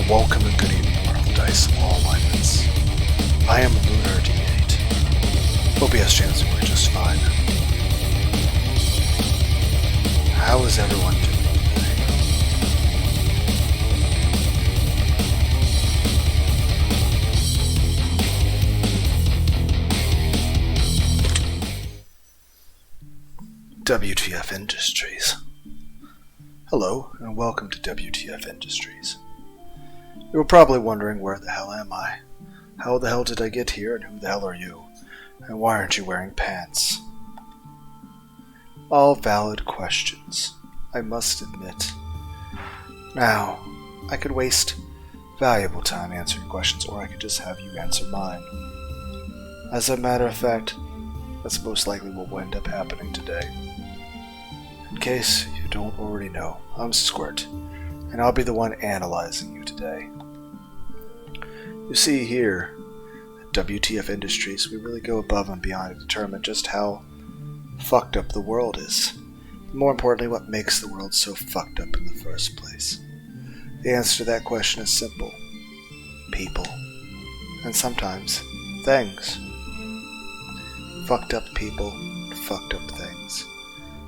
Welcome and good evening, wonderful dice of all alignments. I am Lunardeight. Hope you have chance to work just fine. How is everyone doing today? WTF Industries. Hello, and welcome to WTF Industries. You were probably wondering, where the hell am I? How the hell did I get here, and who the hell are you? And why aren't you wearing pants? All valid questions, I must admit. Now, I could waste valuable time answering questions, or I could just have you answer mine. As a matter of fact, that's most likely what will end up happening today. In case you don't already know, I'm Squirt, and I'll be the one analyzing you today. You see, here at WTF Industries, we really go above and beyond to determine just how fucked up the world is. And more importantly, what makes the world so fucked up in the first place. The answer to that question is simple. People. And sometimes, things. Fucked up people, fucked up things.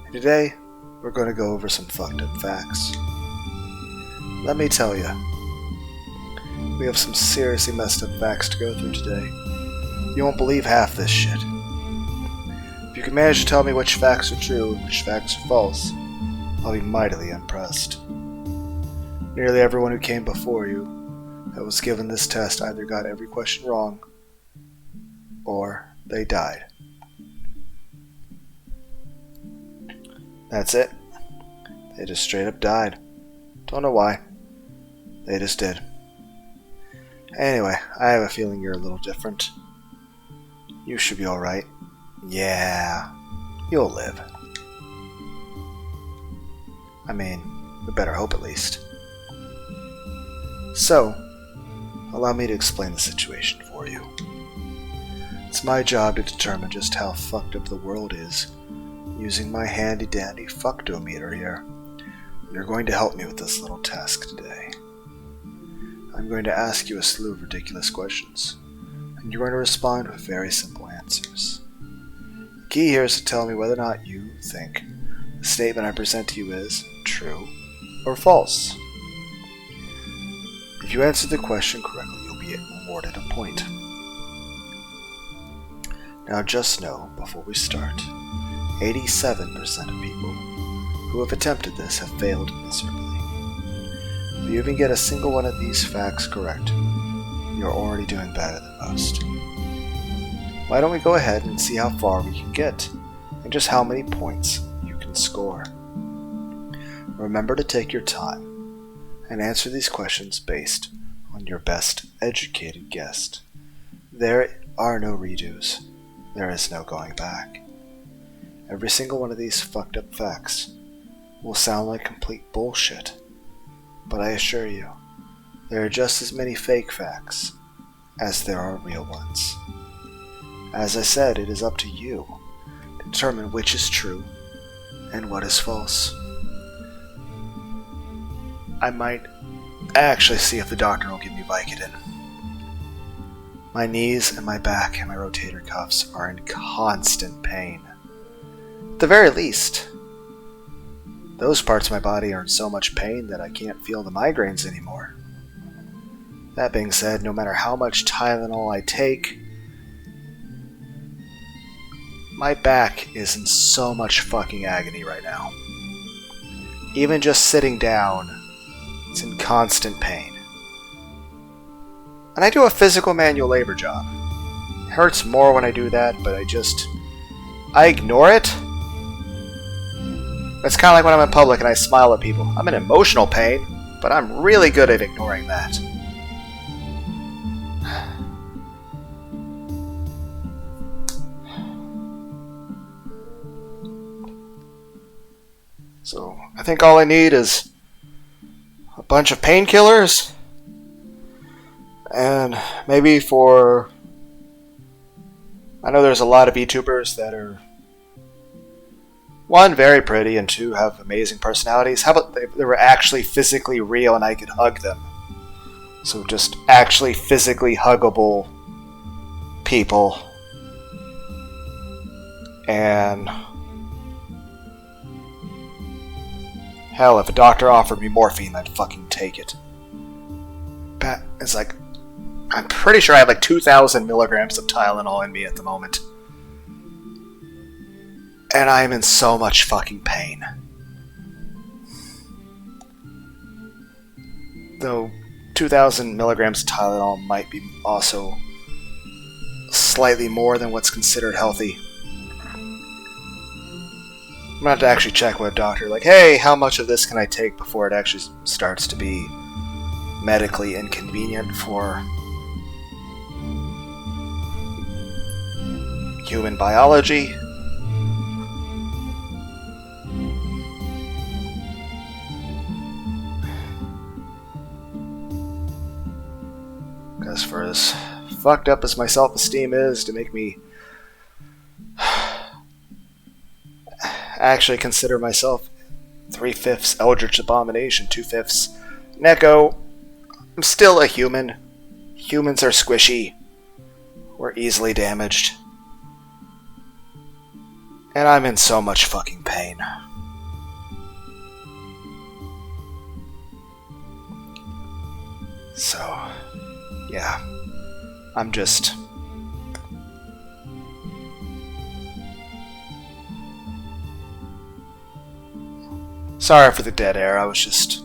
And today, we're going to go over some fucked up facts. Let me tell you, we have some seriously messed up facts to go through today. You won't believe half this shit. If you can manage to tell me which facts are true and which facts are false, I'll be mightily impressed. Nearly everyone who came before you that was given this test either got every question wrong, or they died. That's it. They just straight up died. Don't know why. They just did. Anyway, I have a feeling you're a little different. You should be alright. Yeah, you'll live. I mean, we better hope at least. So, allow me to explain the situation for you. It's my job to determine just how fucked up the world is using my handy-dandy fucktometer here. You're going to help me with this little task today. I'm going to ask you a slew of ridiculous questions, and you're going to respond with very simple answers. The key here is to tell me whether or not you think the statement I present to you is true or false. If you answer the question correctly, you'll be awarded a point. Now just know, before we start, 87% of people who have attempted this have failed miserably. If you even get a single one of these facts correct, you're already doing better than most. Why don't we go ahead and see how far we can get, and just how many points you can score. Remember to take your time, and answer these questions based on your best educated guess. There are no redos. There is no going back. Every single one of these fucked up facts will sound like complete bullshit, but I assure you, there are just as many fake facts as there are real ones. As I said, it is up to you to determine which is true and what is false. I might actually see if the doctor will give me Vicodin. My knees and my back and my rotator cuffs are in constant pain. At the very least, those parts of my body are in so much pain that I can't feel the migraines anymore. That being said, no matter how much Tylenol I take, my back is in so much fucking agony right now. Even just sitting down, it's in constant pain. And I do a physical manual labor job. It hurts more when I do that, but I ignore it. It's kind of like when I'm in public and I smile at people. I'm in emotional pain, but I'm really good at ignoring that. So, I think all I need is a bunch of painkillers, and maybe I know there's a lot of VTubers that are one, very pretty, and two, have amazing personalities. How about they were actually physically real and I could hug them? So just actually physically huggable people. And hell, if a doctor offered me morphine, I'd fucking take it. But it's like, I'm pretty sure I have like 2,000 milligrams of Tylenol in me at the moment. And I am in so much fucking pain. Though 2,000 milligrams of Tylenol might be also slightly more than what's considered healthy. I'm gonna have to actually check with a doctor, like, hey, how much of this can I take before it actually starts to be medically inconvenient for human biology? Because for as fucked up as my self-esteem is to make me actually consider myself 3/5 Eldritch Abomination, 2/5 Neko, I'm still a human. Humans are squishy. We're easily damaged. And I'm in so much fucking pain. So, yeah. I'm just... sorry for the dead air, I'm just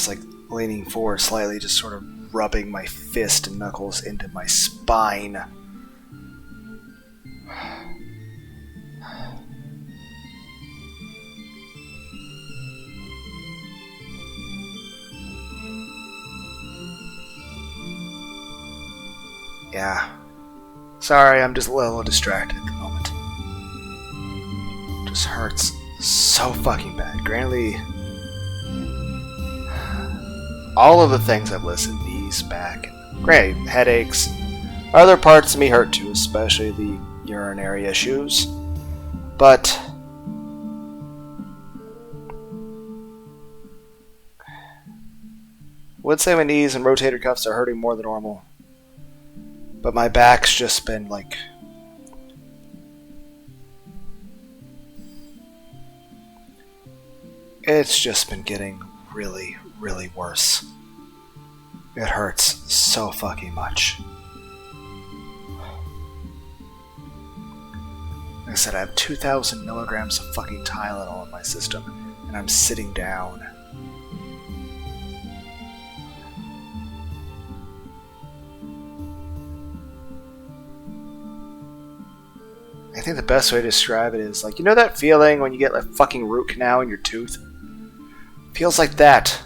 like leaning forward slightly, just sort of rubbing my fist and knuckles into my spine. Yeah. Sorry, I'm just a little distracted at the moment. Just hurts so fucking bad. Granted, all of the things I've listed, knees, back, granted, headaches, other parts of me hurt too, especially the urinary issues. But I would say my knees and rotator cuffs are hurting more than normal. But my back's just been like... it's just been getting really, really worse. It hurts so fucking much. Like I said, I have 2,000 milligrams of fucking Tylenol in my system, and I'm sitting down. I think the best way to describe it is like, you know that feeling when you get a fucking root canal in your tooth? Feels like that,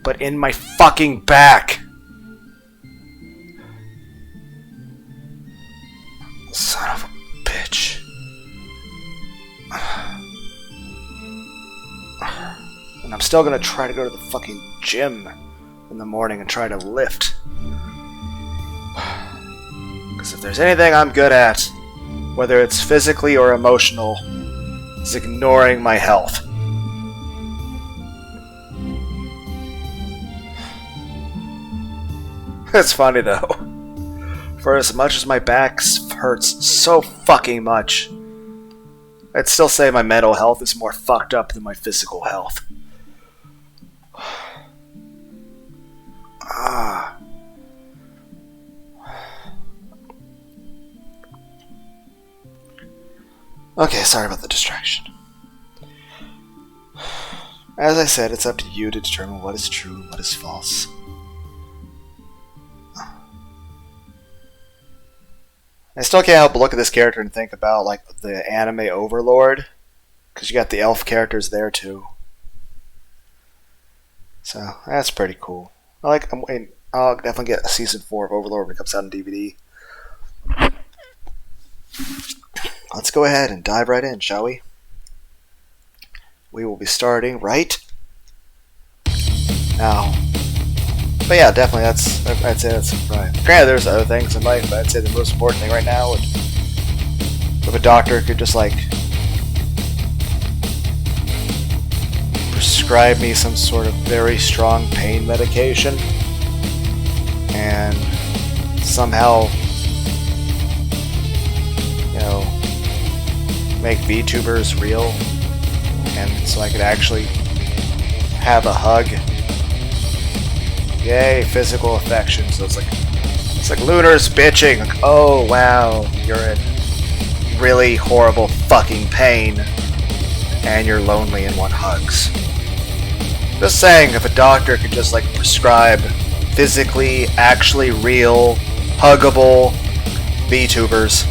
but in my fucking back. Son of a bitch. And I'm still gonna try to go to the fucking gym in the morning and try to lift. Because if there's anything I'm good at, whether it's physically or emotional, is ignoring my health. It's funny though. For as much as my back hurts so fucking much, I'd still say my mental health is more fucked up than my physical health. Okay, sorry about the distraction. As I said, it's up to you to determine what is true and what is false. I still can't help but look at this character and think about like the anime Overlord, because you got the elf characters there too. So that's pretty cool. I'm waiting. I'll definitely get a season 4 of Overlord when it comes out on DVD. Let's go ahead and dive right in, shall we? We will be starting right now. But yeah, definitely, I'd say that's right. Granted, there's other things in life, but I'd say the most important thing right now would, if a doctor could just like prescribe prescribe me some sort of very strong pain medication and somehow, you know, make VTubers real, and so I could actually have a hug. Yay, physical affection. So it's like Lunar's bitching. Like, oh wow, you're in really horrible fucking pain, and you're lonely and want hugs. Just saying, if a doctor could just like prescribe physically, actually real, huggable VTubers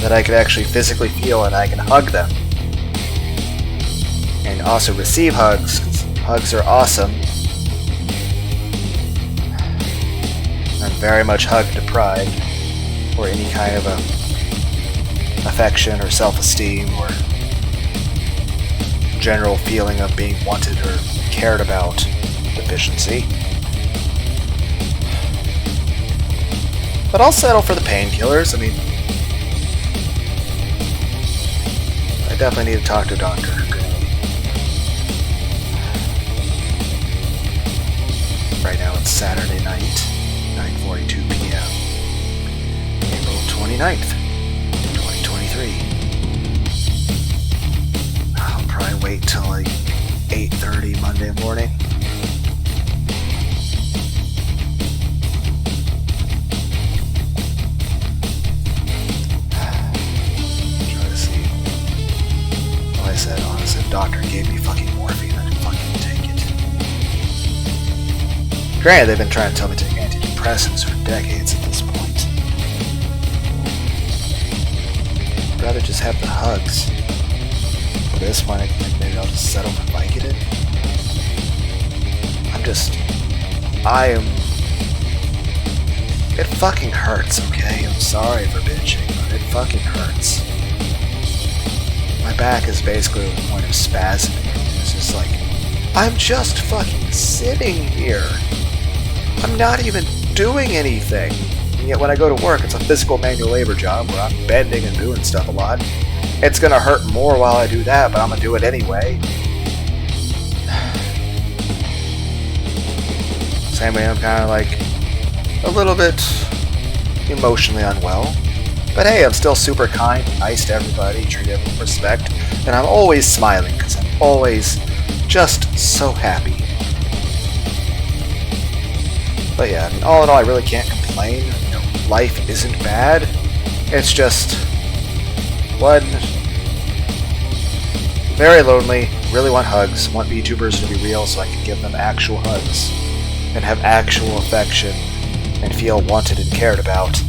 that I could actually physically feel and I can hug them. And also receive hugs, because hugs are awesome. I'm very much hug deprived, or any kind of affection or self-esteem or general feeling of being wanted or cared about deficiency. But I'll settle for the painkillers. I mean, I definitely need to talk to a doctor. Right now it's Saturday night, 9:42 p.m. April 29th, 2023. I'll probably wait till like 8:30 Monday morning. Try to see. Like I said, honestly, the doctor gave me fucking morphine. I didn't fucking take it. Granted, they've been trying to tell me to take antidepressants for decades at this point. I'd rather just have the hugs. For this one, I think maybe I'll just settle for Vicodin. It fucking hurts, okay? I'm sorry for bitching, but it fucking hurts. My back is basically to the point of spasming. It's just like, I'm just fucking sitting here. I'm not even doing anything. And yet when I go to work, it's a physical manual labor job where I'm bending and doing stuff a lot. It's gonna hurt more while I do that, but I'm gonna do it anyway. Same way I'm kind of like a little bit emotionally unwell. But hey, I'm still super kind, nice to everybody, treat everyone with respect, and I'm always smiling because I'm always just so happy. But yeah, I mean, all in all, I really can't complain. You know, life isn't bad. It's just one, very lonely, really want hugs, want VTubers to be real so I can give them actual hugs and have actual affection and feel wanted and cared about.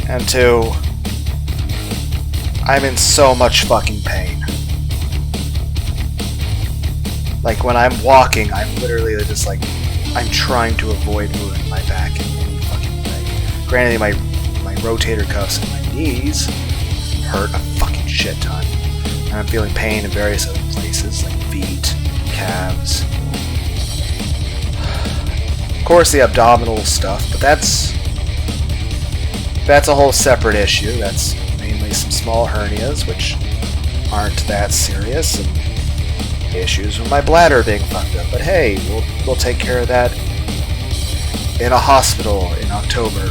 And two, I'm in so much fucking pain. Like, when I'm walking, I'm literally just like, I'm trying to avoid moving my back in any fucking way. Granted, my rotator cuffs and my knees hurt a fucking shit ton. And I'm feeling pain in various other places, like feet, calves. Of course, the abdominal stuff, but that's a whole separate issue. That's mainly some small hernias, which aren't that serious, and issues with my bladder being fucked up. But hey, we'll take care of that in a hospital in October.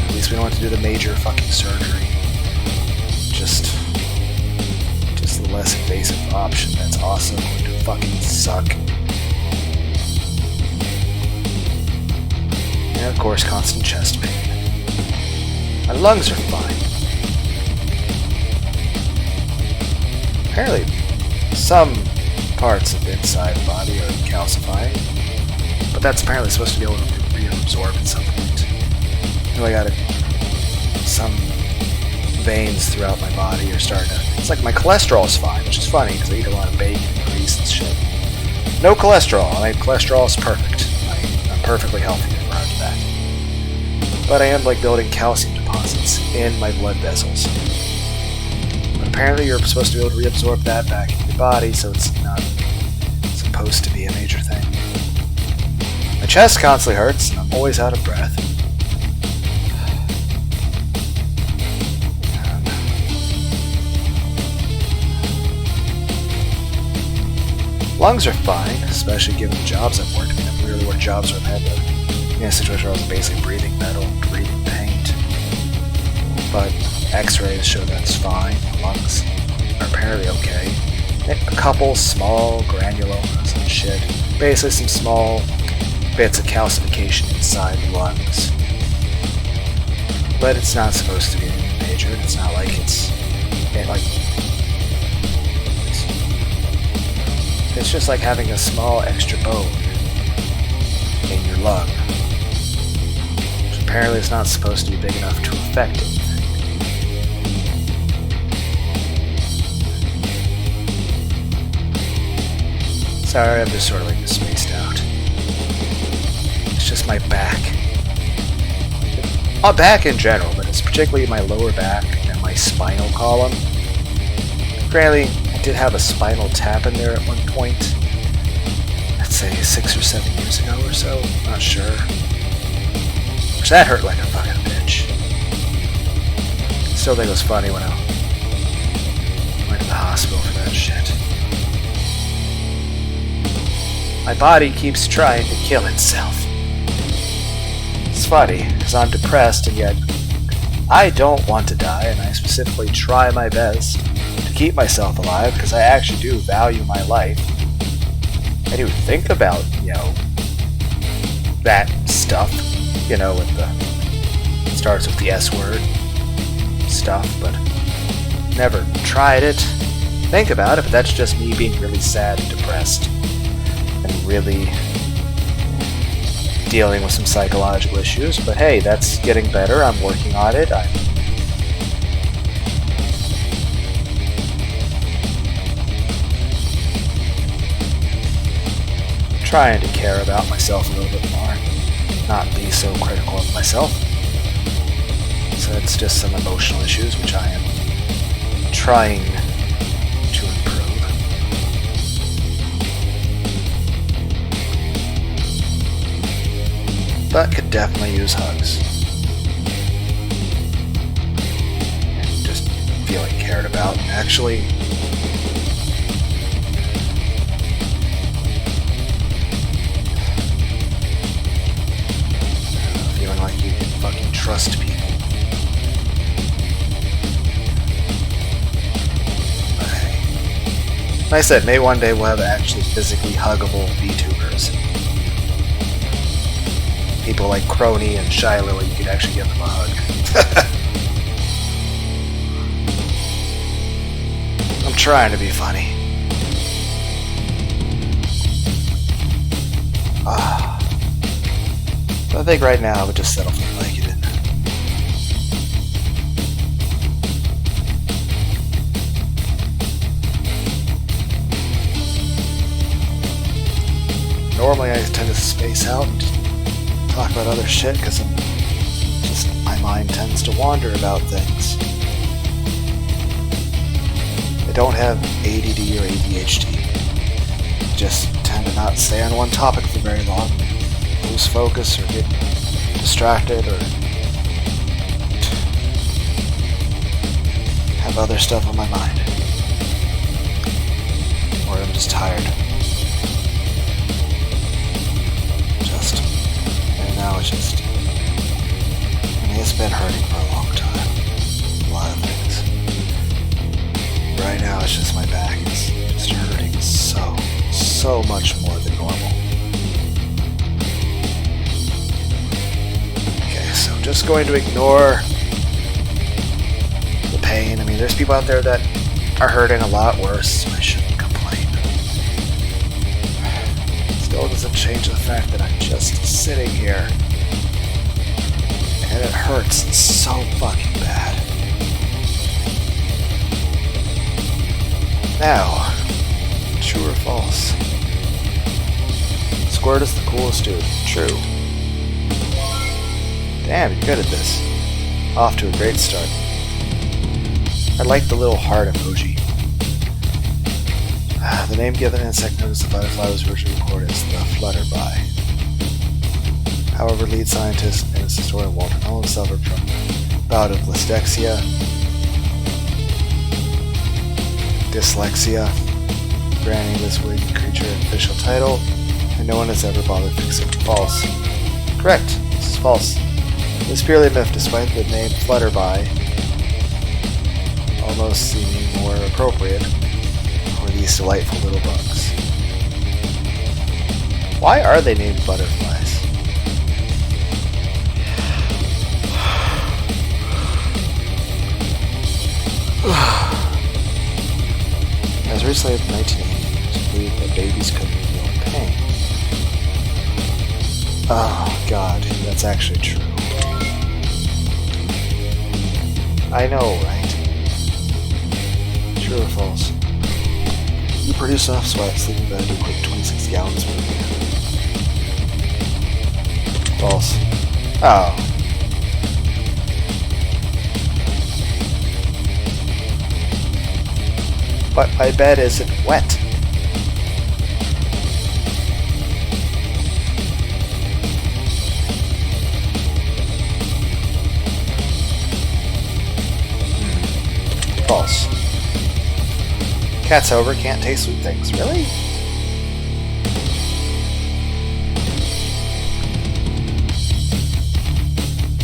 At least we don't have to do the major fucking surgery. Just the less invasive option. That's awesome. Going to fucking suck. And of course, constant chest pain. My lungs are fine. Apparently, some parts of the inside body are calcifying, but that's apparently supposed to be able to reabsorb at some point. I got it. Some veins throughout my body are starting to. It's like my cholesterol is fine, which is funny because I eat a lot of bacon and grease and shit. No cholesterol. My cholesterol is perfect. I'm perfectly healthy in regard to that. But I am like building calcium deposits in my blood vessels. Apparently you're supposed to be able to reabsorb that back into your body, so it's not supposed to be a major thing. My chest constantly hurts, and I'm always out of breath. lungs are fine, especially given the jobs I've worked in. I've literally worked jobs where I've had to, in a situation where I was basically breathing metal, breathing paint. But x-rays show that's fine. The lungs are apparently okay. A couple small granulomas and shit. Basically some small bits of calcification inside the lungs. But it's not supposed to be anything major. It's not like it's just like having a small extra bone in your lung. Which apparently it's not supposed to be big enough to affect anything. Sorry, I'm just sort of like spaced out. It's just my back. My back in general, but it's particularly my lower back and my spinal column. Granted, I did have a spinal tap in there at one point. I'd say 6 or 7 years ago or so. Not sure. Which that hurt like a fucking bitch. Still think it was funny when I went to the hospital for that shit. My body keeps trying to kill itself. It's funny, because I'm depressed and yet I don't want to die, and I specifically try my best to keep myself alive because I actually do value my life. I do think about, that stuff, with the starts with the S word stuff, but never tried it. Think about it, but that's just me being really sad and depressed and really dealing with some psychological issues. But hey, that's getting better. I'm working on it. I'm trying to care about myself a little bit more, not be so critical of myself. So it's just some emotional issues which I am trying to improve. But could definitely use hugs. And just feeling cared about. Actually, feeling like you can fucking trust people. But hey. Like I said, maybe one day we'll have actually physically huggable VTubers. People like Crony and Shiloh, you could actually give them a hug. I'm trying to be funny. But I think right now I would just settle for Vicodin. Normally I tend to space out and talk about other shit because my mind tends to wander about things. I don't have ADD or ADHD. I just tend to not stay on one topic for very long. Lose focus or get distracted or have other stuff on my mind. Or I'm just tired. Now it's just, it's been hurting for a long time. A lot of things. Right now it's just my back is just hurting so much more than normal. Okay, so I'm just going to ignore the pain. I mean, there's people out there that are hurting a lot worse, so I shouldn't complain. Still doesn't change the fact that I'm just sitting here and it hurts so fucking bad. Now, true or false? Squirt is the coolest dude. True. Damn, you're good at this. Off to a great start. I like the little heart emoji. The name given insect known as the butterfly was originally recorded as the flutterby. However, lead scientist and its historian Walter Nolan suffered from a bout of dyslexia, granting this winged creature an official title, and no one has ever bothered fixing it. False. Correct. This is false. It is purely a myth, despite the name Flutterby almost seeming more appropriate for these delightful little bugs. Why are they named butterflies? As recently as 1980, it was believed that babies couldn't feel pain. Oh god, that's actually true. I know, right? True or false? You produce enough sweat, sleeping better to equate 26 gallons per year. False. Oh. But my bed isn't wet. False. Cats, however, can't taste sweet things. Really?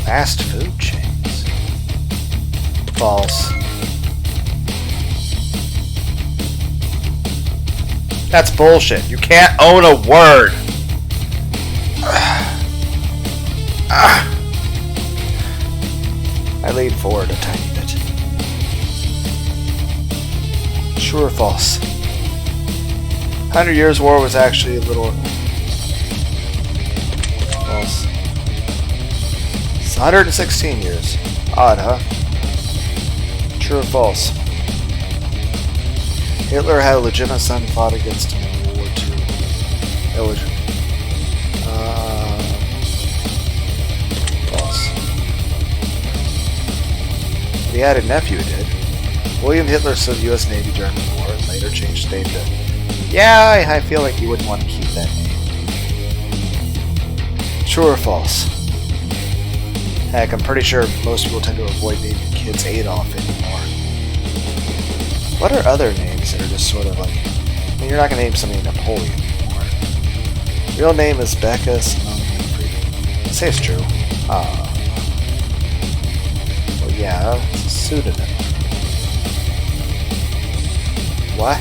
Fast food chains. False. That's bullshit. You can't own a word. I lean forward a tiny bit. True or false? 100 Years' War was actually a little... False. It's 116 years. Odd, huh? True or false? Hitler had a legitimate son who fought against him in World War II. Illegitimate. False. But he had a nephew who did. William Hitler served the U.S. Navy during the war and later changed his name to... Yeah, I feel like you wouldn't want to keep that name. True or false? Heck, I'm pretty sure most people tend to avoid naming kids Adolf anymore. What are other names that are just sort of like... I mean, you're not going to name somebody Napoleon anymore. Real name is Becca Simone Winfrey. Say it's true. Well, yeah, it's a pseudonym. What?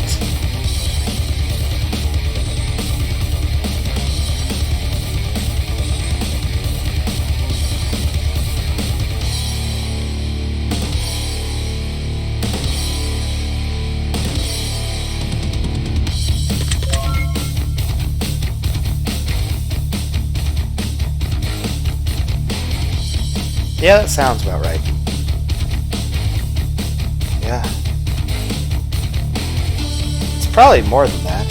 Yeah, that sounds about right. Yeah. It's probably more than that.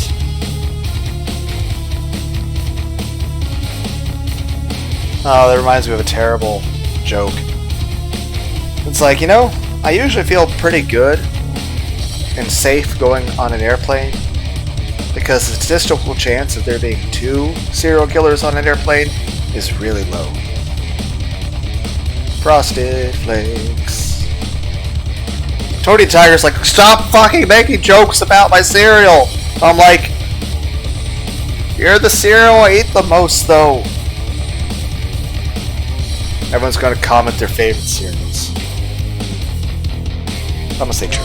Oh, that reminds me of a terrible joke. It's like, you know, I usually feel pretty good and safe going on an airplane because the statistical chance of there being 2 serial killers on an airplane is really low. Frosted Flakes. Tony Tiger's like, stop fucking making jokes about my cereal! I'm like, you're the cereal I eat the most, though. Everyone's gonna comment their favorite cereals. I'm gonna say true.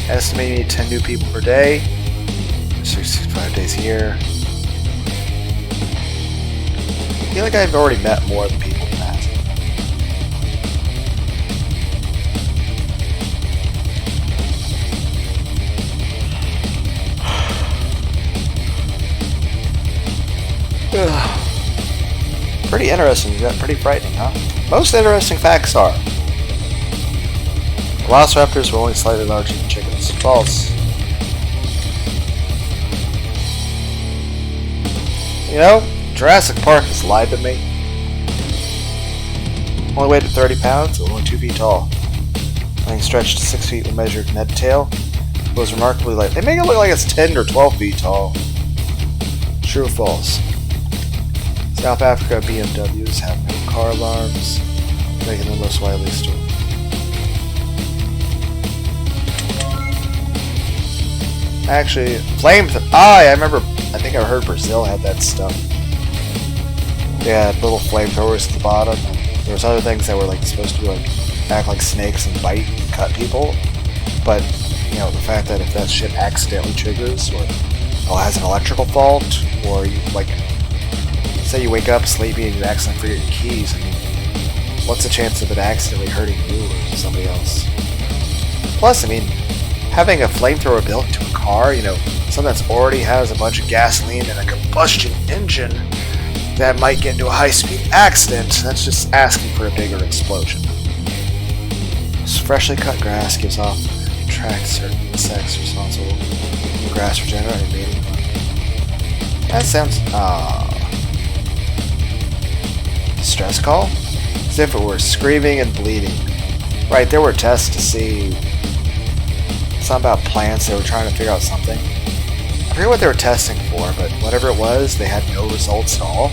Estimating 10 new people per day. 365 days a year. I feel like I've already met more than people than that. Pretty interesting, pretty frightening, huh? Most interesting facts are velociraptors were only slightly larger than chickens. False. You know, Jurassic Park has lied to me. Only weighed 30 pounds, but only 2 feet tall. Length stretched to 6 feet when measured in head to tail. It was remarkably light. They make it look like it's 10 or 12 feet tall. True or false? South Africa BMWs have no car alarms, making them most widely stored. Actually, I remember. I think I heard Brazil had that stuff. They had little flamethrowers at the bottom. And there was other things that were like supposed to like act like snakes and bite and cut people. But you know, the fact that if that shit accidentally triggers or has an electrical fault, or you like, say you wake up sleepy and you accidentally forget your keys. I mean, what's the chance of it accidentally hurting you or somebody else? Plus, I mean, having a flamethrower built into a car, you know, something that's already has a bunch of gasoline and a combustion engine that might get into a high-speed accident, that's just asking for a bigger explosion. This freshly cut grass gives off attract certain insects responsible for grass regenerating mating. That sounds distress call? As if it were screaming and bleeding. Right, there were tests to see something about plants. They were trying to figure out something. I forget what they were testing for, but whatever it was, they had no results at all.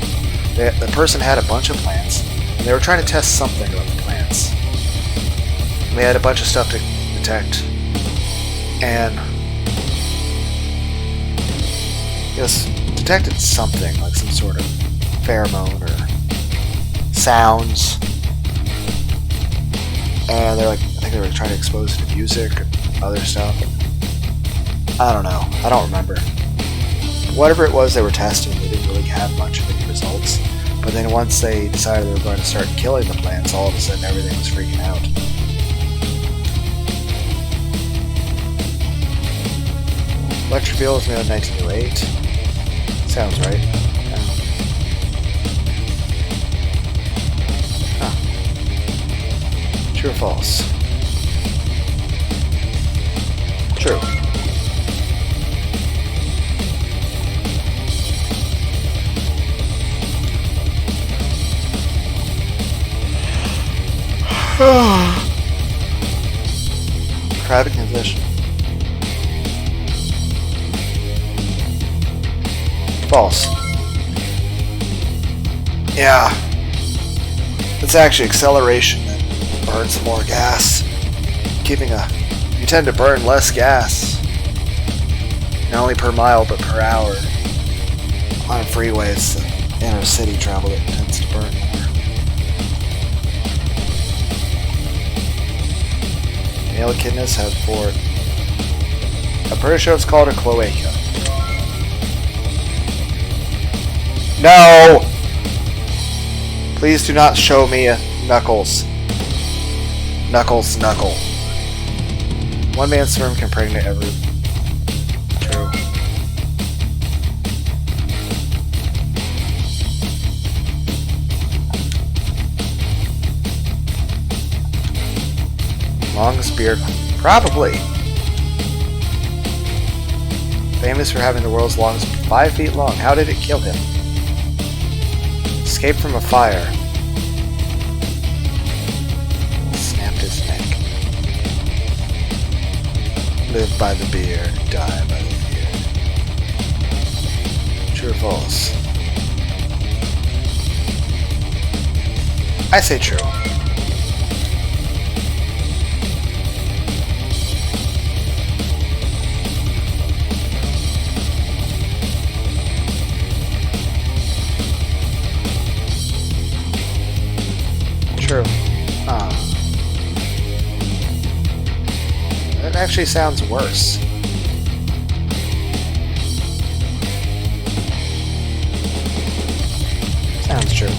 The person had a bunch of plants, and they were trying to test something about the plants. And they had a bunch of stuff to detect, and it was detected something, like some sort of pheromone or sounds. And they're like, I think they were trying to expose it to music and other stuff. I don't know. I don't remember. Whatever it was they were testing, they didn't really have much of any results. But then once they decided they were going to start killing the plants, all of a sudden everything was freaking out. Electric Veil was made in 1908. Sounds right. Huh. True or false? True. Private condition. False. Yeah. It's actually acceleration that burns more gas. You tend to burn less gas. Not only per mile, but per hour. On a freeway, it's the inner city travel that tends to burn more. Male echidnas have 4. I'm pretty sure it's called a cloaca. No! Please do not show me Knuckles. Knuckles, Knuckle. One man's sperm can pregnate every... True. Longest beard? Probably. Famous for having the world's longest, 5 feet long. How did it kill him? Escaped from a fire. Snapped his neck. Live by the beard, die by the beard. True or false? I say true. True. That actually sounds worse. Sounds true.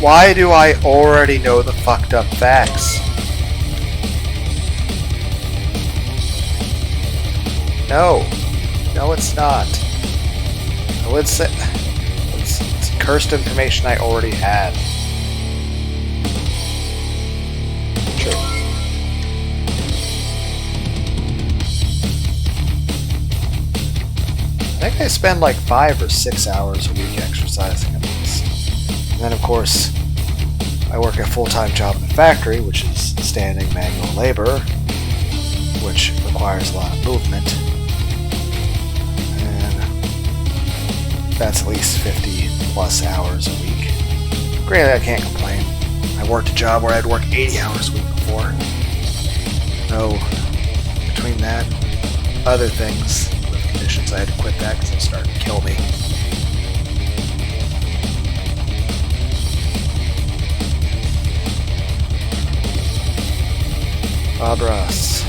Why do I already know the fucked up facts? No. No, it's not. I would say... It's cursed information I already had. True. I think I spend like 5 or 6 hours a week exercising at least. And then of course, I work a full-time job in the factory, which is standing manual labor, which requires a lot of movement. And that's at least 50 plus hours a week. Granted, I can't complain. I worked a job where I'd work 80 hours a week before. No, between that and other things, with conditions, I had to quit that because it started to kill me. Bob Ross.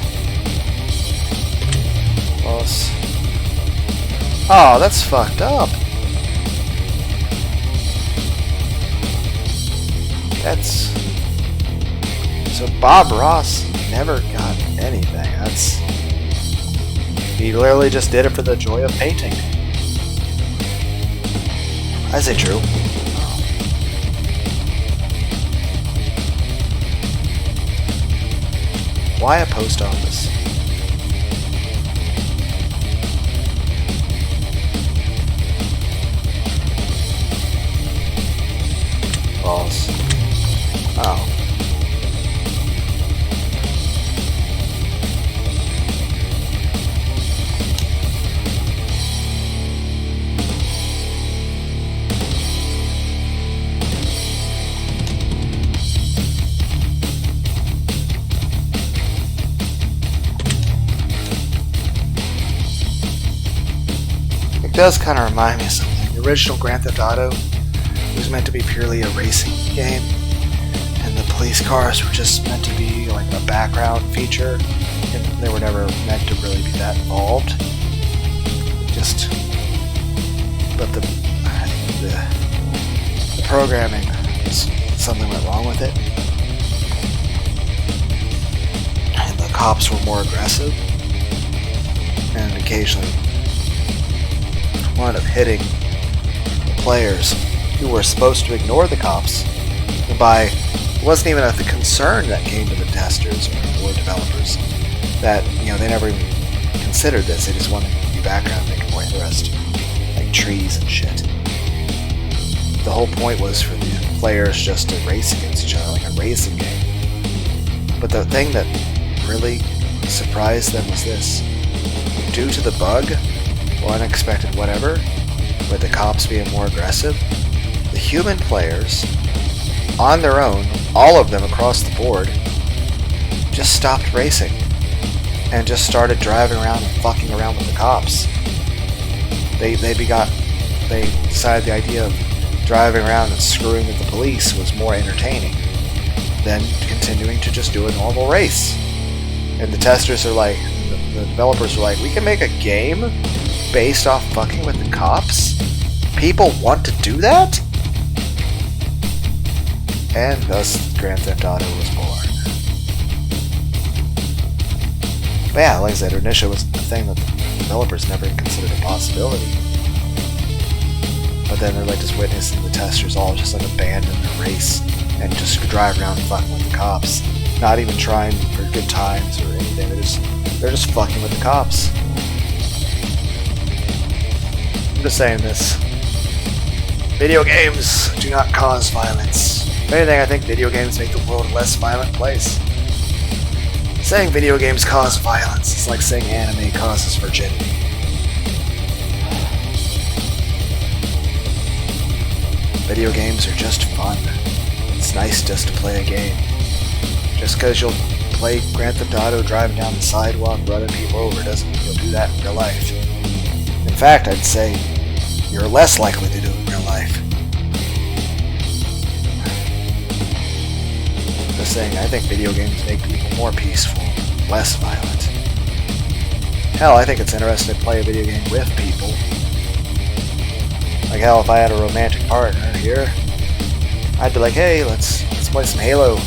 Boss. Oh, that's fucked up. That's... So Bob Ross never got anything. That's... He literally just did it for the joy of painting. I say true. Why a post office? Balls. Oh. It does kind of remind me of something. The original Grand Theft Auto was meant to be purely a racing game, and the police cars were just meant to be like a background feature, and they were never meant to really be that involved. But the programming, something went wrong with it, and the cops were more aggressive, and occasionally wound up hitting the players who were supposed to ignore the cops. And it wasn't even the concern that came to the testers or developers that, they never even considered this. They just wanted to be background, make it more interesting, like trees and shit. The whole point was for the players just to race against each other, like a racing game. But the thing that really surprised them was this: due to the bug or unexpected whatever, with the cops being more aggressive, the human players, on their own, all of them across the board, just stopped racing and just started driving around and fucking around with the cops. They decided the idea of driving around and screwing with the police was more entertaining than continuing to just do a normal race. And the testers are like, the developers are like, we can make a game based off fucking with the cops? People want to do that? And thus Grand Theft Auto was born. But yeah, like I said, initially was a thing that the developers never considered a possibility. But then they're like just witnessing the testers all just like abandon their race and just drive around fucking with the cops. Not even trying for good times or anything. They're just fucking with the cops. I'm just saying this. Video games do not cause violence. If anything, I think video games make the world a less violent place. Saying video games cause violence is like saying anime causes virginity. Video games are just fun. It's nice just to play a game. Just because you'll play Grand Theft Auto driving down the sidewalk, running people over, doesn't mean you'll do that in real life. In fact, I'd say you're less likely to do it in real life. Just saying, I think video games make people more peaceful, less violent. Hell, I think it's interesting to play a video game with people. Like hell, if I had a romantic partner here, I'd be like, hey, let's play some Halo.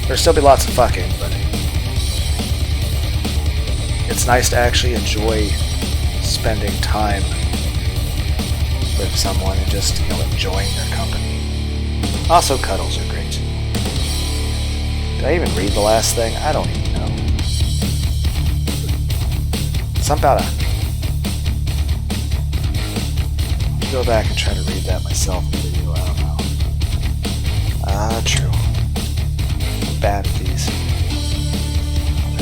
There'd still be lots of fucking, but it's nice to actually enjoy spending time with someone and just, enjoying their company. Also, cuddles are great. Did I even read the last thing? I don't even know. Something about go back and try to read that myself in the video, I don't know. True. I'm bad at these.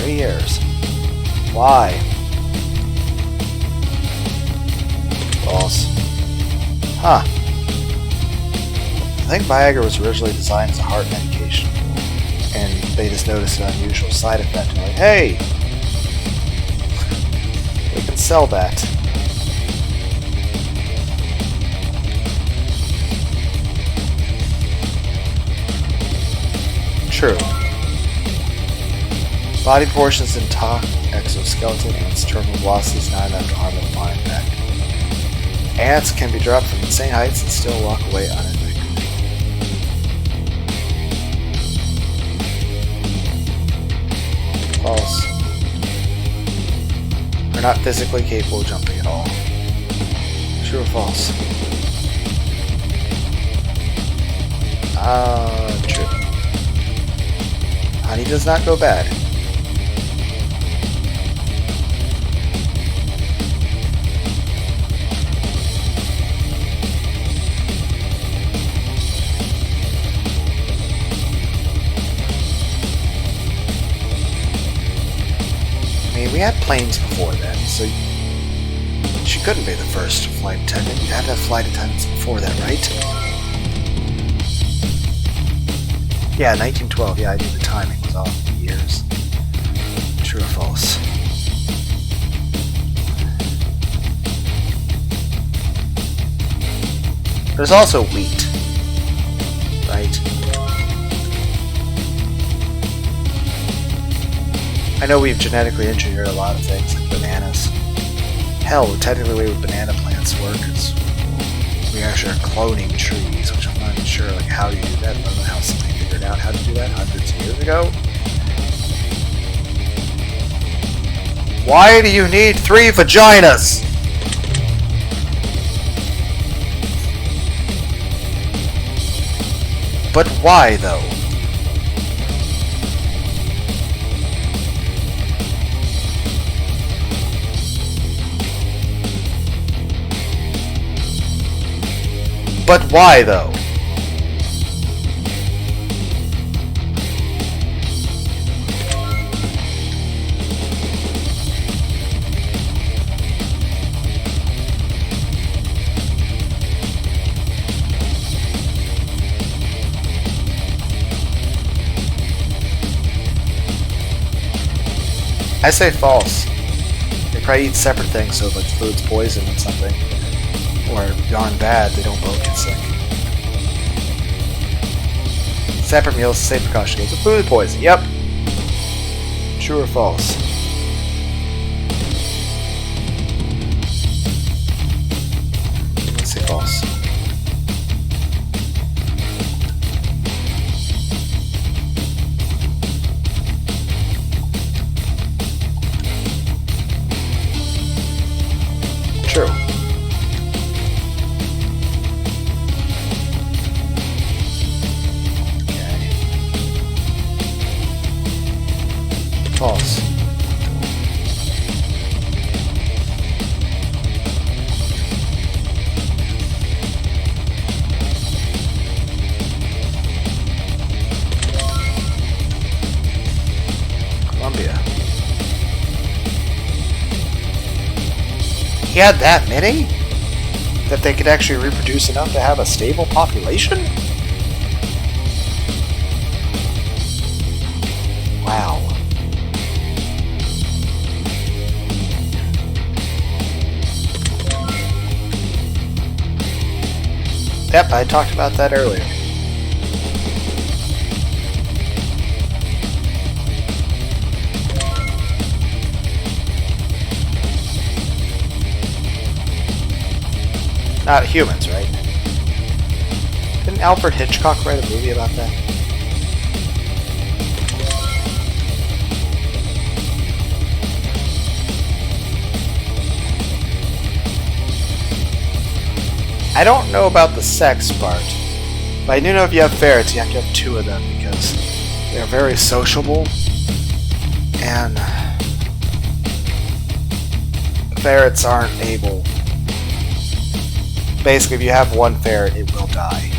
3 years. Why? False. Huh. think Viagra was originally designed as a heart medication, and they just noticed an unusual side effect. And like, hey, we can sell that. True. Body portions intact, exoskeleton, ants, terminal velocities, not enough to harm the flying back. Ants can be dropped from insane heights and still walk away unaffected. False. They're not physically capable of jumping at all. True or false? True. Honey does not go bad. We had planes before then, so she couldn't be the first flight attendant. You'd have to have flight attendants before that, right? Yeah, 1912. Yeah, I knew the timing was off the years. True or false? There's also wheat, right? I know we've genetically engineered a lot of things, like bananas. Hell, technically the way banana plants work is we actually are cloning trees, which I'm not even sure like how you do that. I don't know how somebody figured out how to do that hundreds of years ago. Why do you need 3 vaginas? But why, though? But why, though? I say false. They probably eat separate things, so if like food's poison and something, or gone bad, they don't both get sick. Separate meals, same precaution against food poison. Yep. True or false? Let's say false. True. False. Columbia. He had that many? That they could actually reproduce enough to have a stable population? Wow. Yep, I talked about that earlier. Not humans, right? Didn't Alfred Hitchcock write a movie about that? I don't know about the sex part, but I do know if you have ferrets, you have to have 2 of them because they're very sociable, and ferrets aren't able. Basically, if you have 1 ferret, it will die.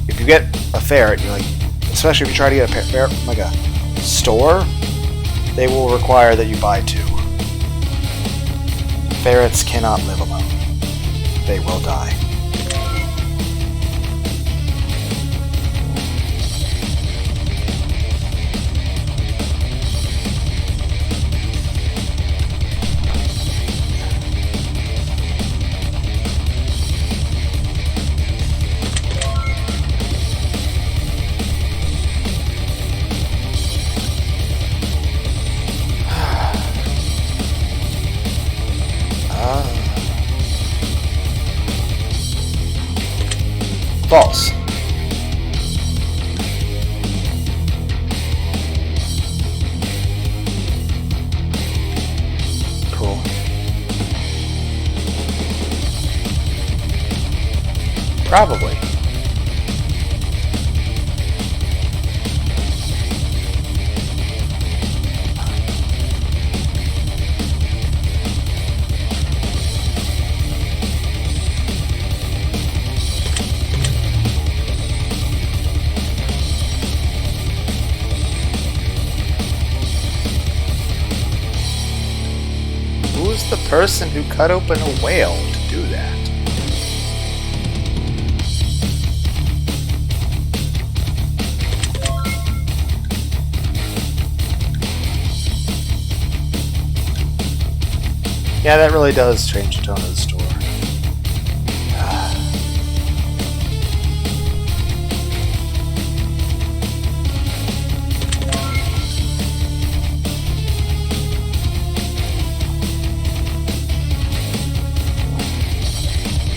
If you get a ferret, you're like, especially if you try to get a ferret from like a store, they will require that you buy 2. Ferrets cannot live alone. They will die. false. Cool. Probably. Who's the person who cut open a whale to do that? Yeah, that really does change the tone of the story.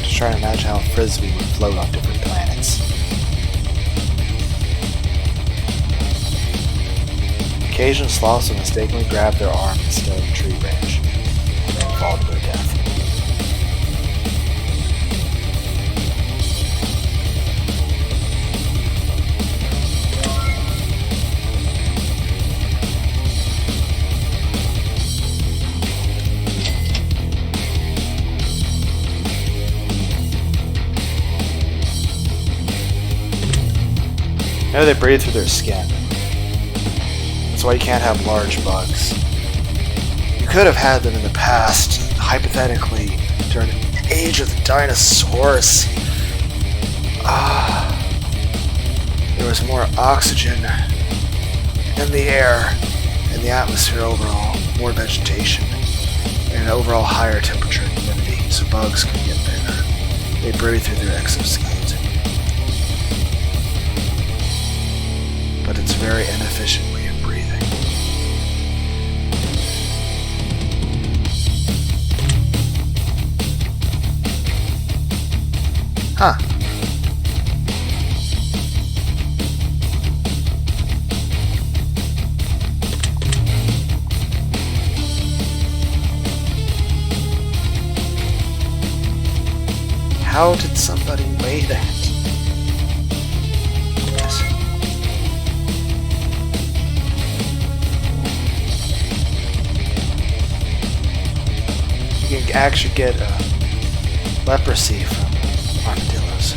Just trying to imagine how a frisbee would float on different planets. Occasional sloths will mistakenly grab their arm instead of a tree branch and fall to their death. I know they breathe through their skin. That's why you can't have large bugs. You could have had them in the past, hypothetically, during the age of the dinosaurs. There was more oxygen in the air, in the atmosphere overall, more vegetation, and an overall higher temperature and humidity, so bugs could get bigger. They breathe through their exoskeleton. But it's a very inefficient way of breathing. Huh. How did somebody weigh that? Yes. You can actually get leprosy from armadillos.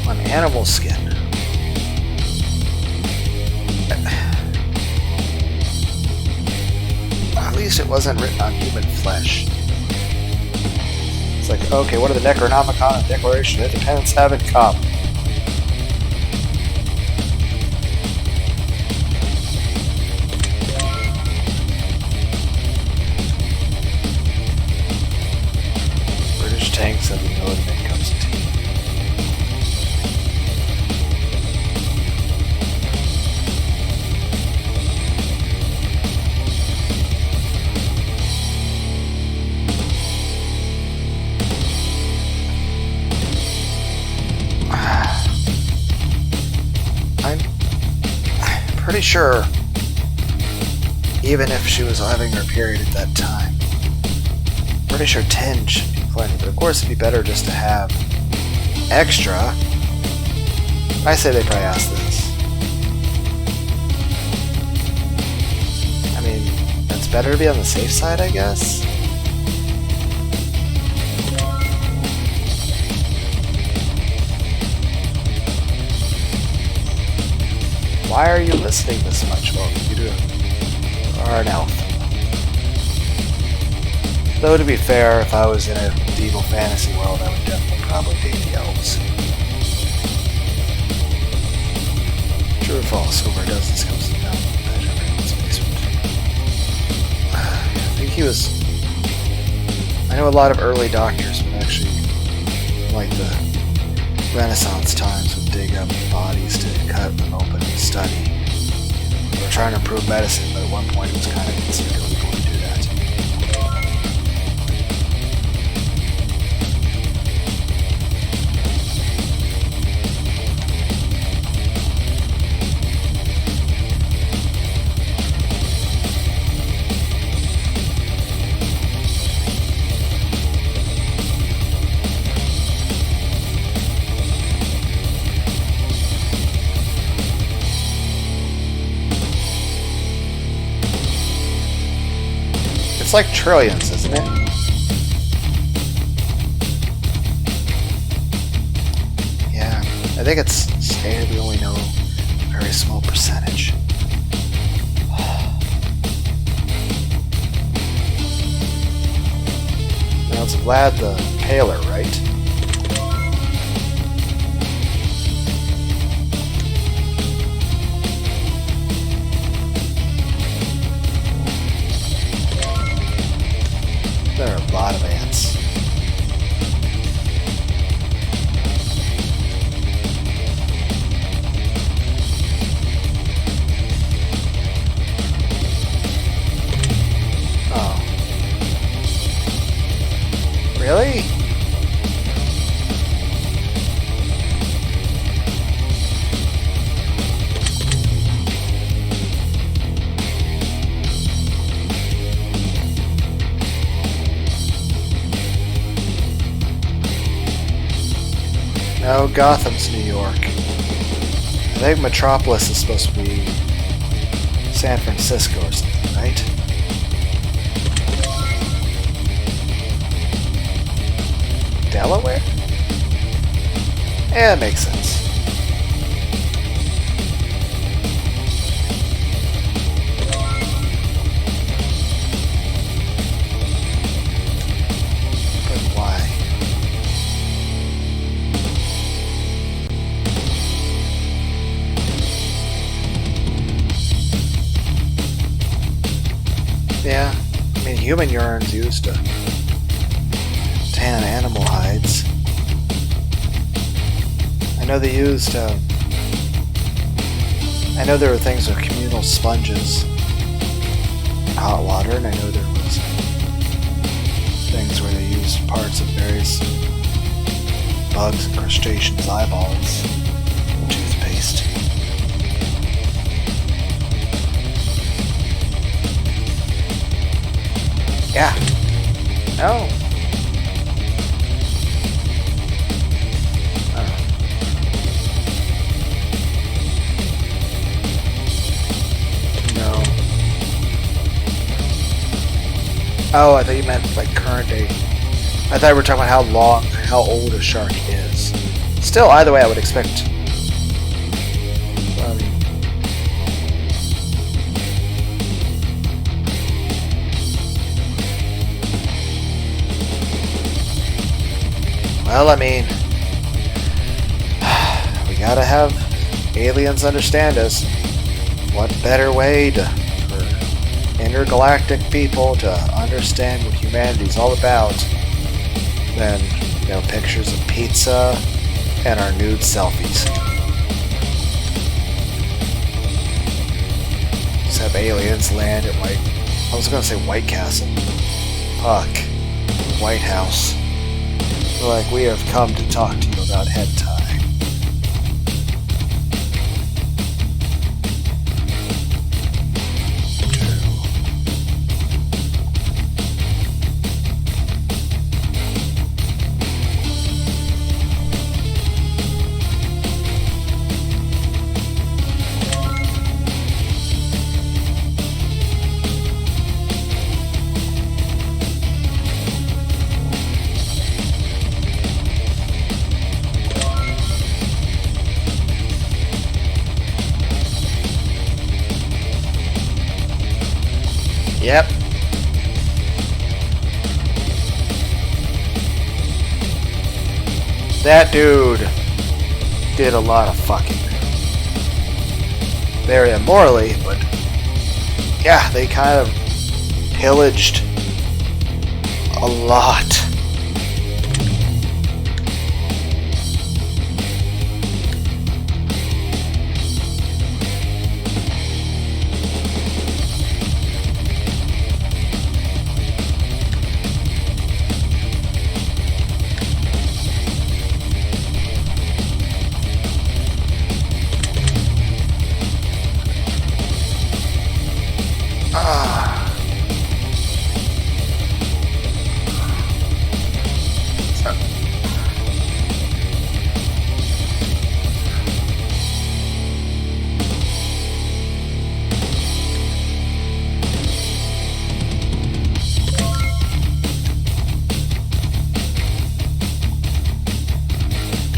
On animal skin. At least it wasn't written on human flesh. It's like, okay, what do the Necronomicon and Declaration of Independence have in common? British tanks have the militant comes to tea. Pretty sure, even if she was having her period at that time, pretty sure 10 should be plenty, but of course it'd be better just to have extra. I say they probably asked this. I mean, it's better to be on the safe side, I guess. Why are you listening this much? Well, you are an elf. Though to be fair, if I was in a medieval fantasy world, I would definitely probably date the elves. True or false? Over a dozen comes down from everyone's basement. I think he was... I know a lot of early doctors would actually, like the Renaissance times, would dig up bodies to cut them open and study. They were trying to improve medicine, but at one point it was kind of considered illegal to do that. It's like trillions, isn't it? Yeah, I think it's stated we only know a very small percentage. Now it's Vlad the Paler, right? There are a lot of ants. Oh. Really? No, Gotham's New York. I think Metropolis is supposed to be San Francisco or something, right? Delaware? Yeah, that makes sense. But why? Yeah, I mean, human urine's used to tan animal hides. I know they used, I know there were things with communal sponges and hot water, and I know there was things where they used parts of various bugs and crustaceans' eyeballs in toothpaste. Yeah. No. No. Oh, I thought you meant like current day. I thought we were talking about how old a shark is. Still, either way, I would expect. Well, I mean, we gotta have aliens understand us. What better way for intergalactic people to understand what humanity's all about than, you know, pictures of pizza and our nude selfies. Just have aliens land at I was gonna say White Castle. Fuck. White House. Like, we have come to talk to you about head tie. Yep. That dude did a lot of fucking. Very immorally, but yeah, they kind of pillaged A lot.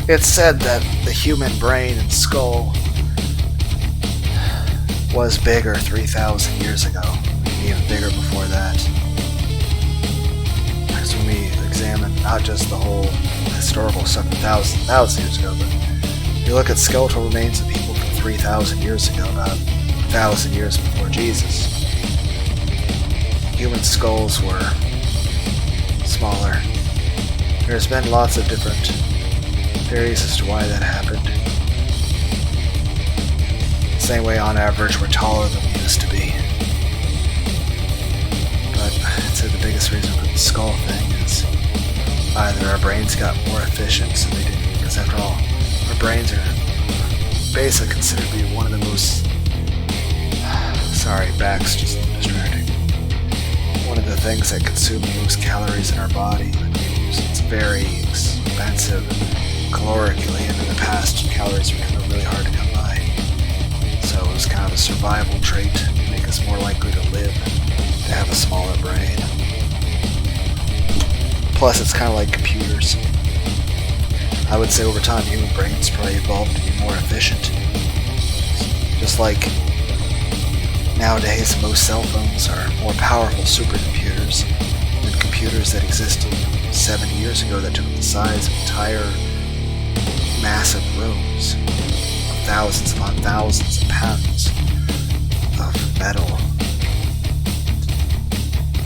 It's said that the human brain and skull was bigger 3,000 years ago, even bigger before that. Because when we examine not just the whole historical stuff from thousands years ago, but if you look at skeletal remains of people from 3,000 years ago, about 1,000 years before Jesus, human skulls were smaller. There's been lots of different theories as to why that happened. Same way, on average, we're taller than we used to be. But I'd say the biggest reason for the skull thing is either our brains got more efficient, so they didn't, because after all, our brains are basically considered to be one of the most... Sorry, back's just distracting. One of the things that consume the most calories in our body. It's very expensive calorically, and in the past, calories were kind of really hard to come by. So it was kind of a survival trait to make us more likely to live, to have a smaller brain. Plus, it's kind of like computers. I would say over time, human brains probably evolved to be more efficient. Just like nowadays, most cell phones are more powerful supercomputers than computers that existed 70 years ago that took the size of entire massive rooms of thousands upon thousands of pounds of metal.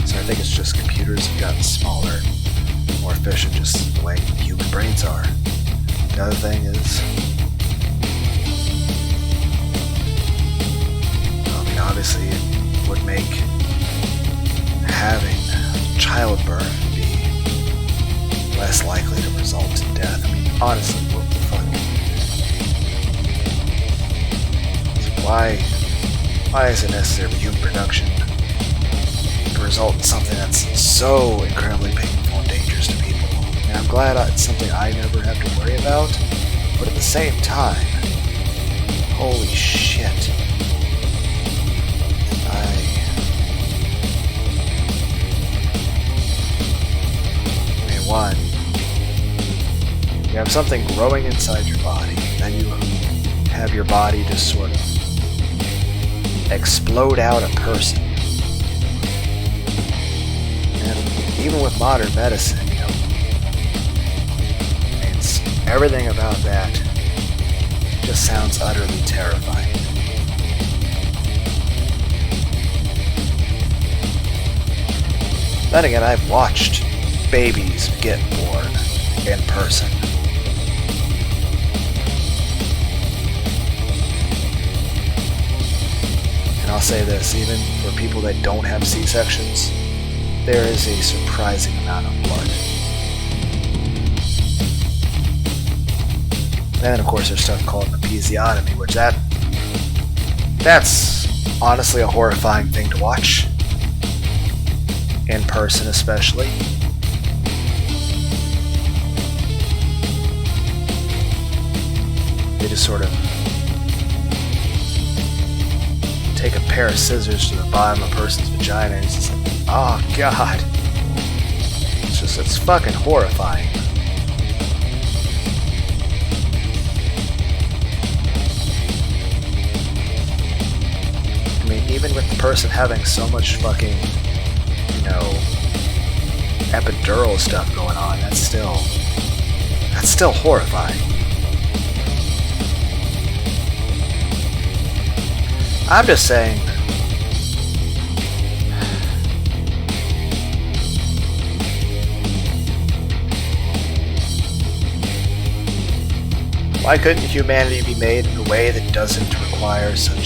So I think it's just computers have gotten smaller, more efficient, just the way human brains are. The other thing is, I mean, obviously it would make having childbirth be less likely to result in death. I mean, honestly, what the fuck? Why is it necessary for human production to result in something that's so incredibly painful and dangerous to people? And I'm glad it's something I never have to worry about, but at the same time, holy shit. One, you have something growing inside your body, then you have your body just sort of explode out a person. And even with modern medicine, you know, it's, everything about that just sounds utterly terrifying. Then again, I've watched babies get born in person. And I'll say this, even for people that don't have C-sections, there is a surprising amount of blood. And then of course there's stuff called an episiotomy, which that's honestly a horrifying thing to watch. In person especially. They just sort of take a pair of scissors to the bottom of a person's vagina and it's just like, oh god. It's fucking horrifying. I mean, even with the person having so much fucking, you know, epidural stuff going on, that's still horrifying. I'm just saying, Why couldn't humanity be made in a way that doesn't require something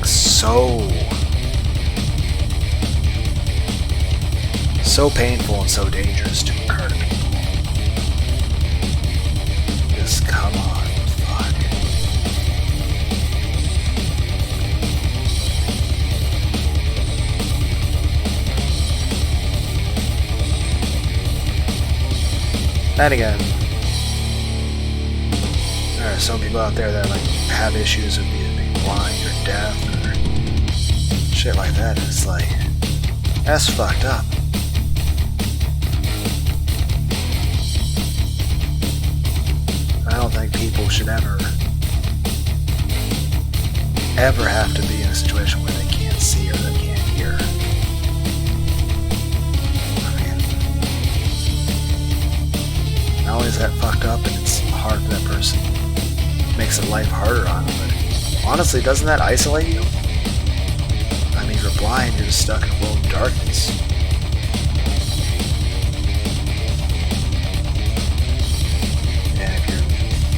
so painful and so dangerous to occur to people? Just come on, fuck. Then again, there are some people out there that like have issues with either being blind or deaf or shit like that. It's like, that's fucked up. I don't think people should ever have to be in a situation where they can't see or they can't hear. I mean, not only is that fucked up and it's hard for that person, it makes it life harder on them, but honestly, doesn't that isolate you? I mean, if you're blind, you're just stuck in a world of darkness.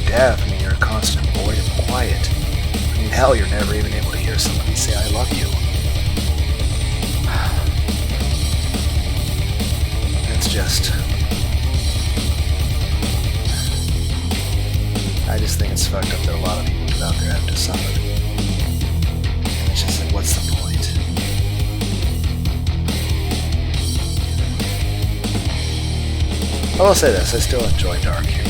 Deaf, I mean, you're a constant void of quiet. I mean, hell, you're never even able to hear somebody say, I love you. It's just... I just think it's fucked up that a lot of people out there have to suffer. It's just like, what's the point? I will say this, I still enjoy dark humor.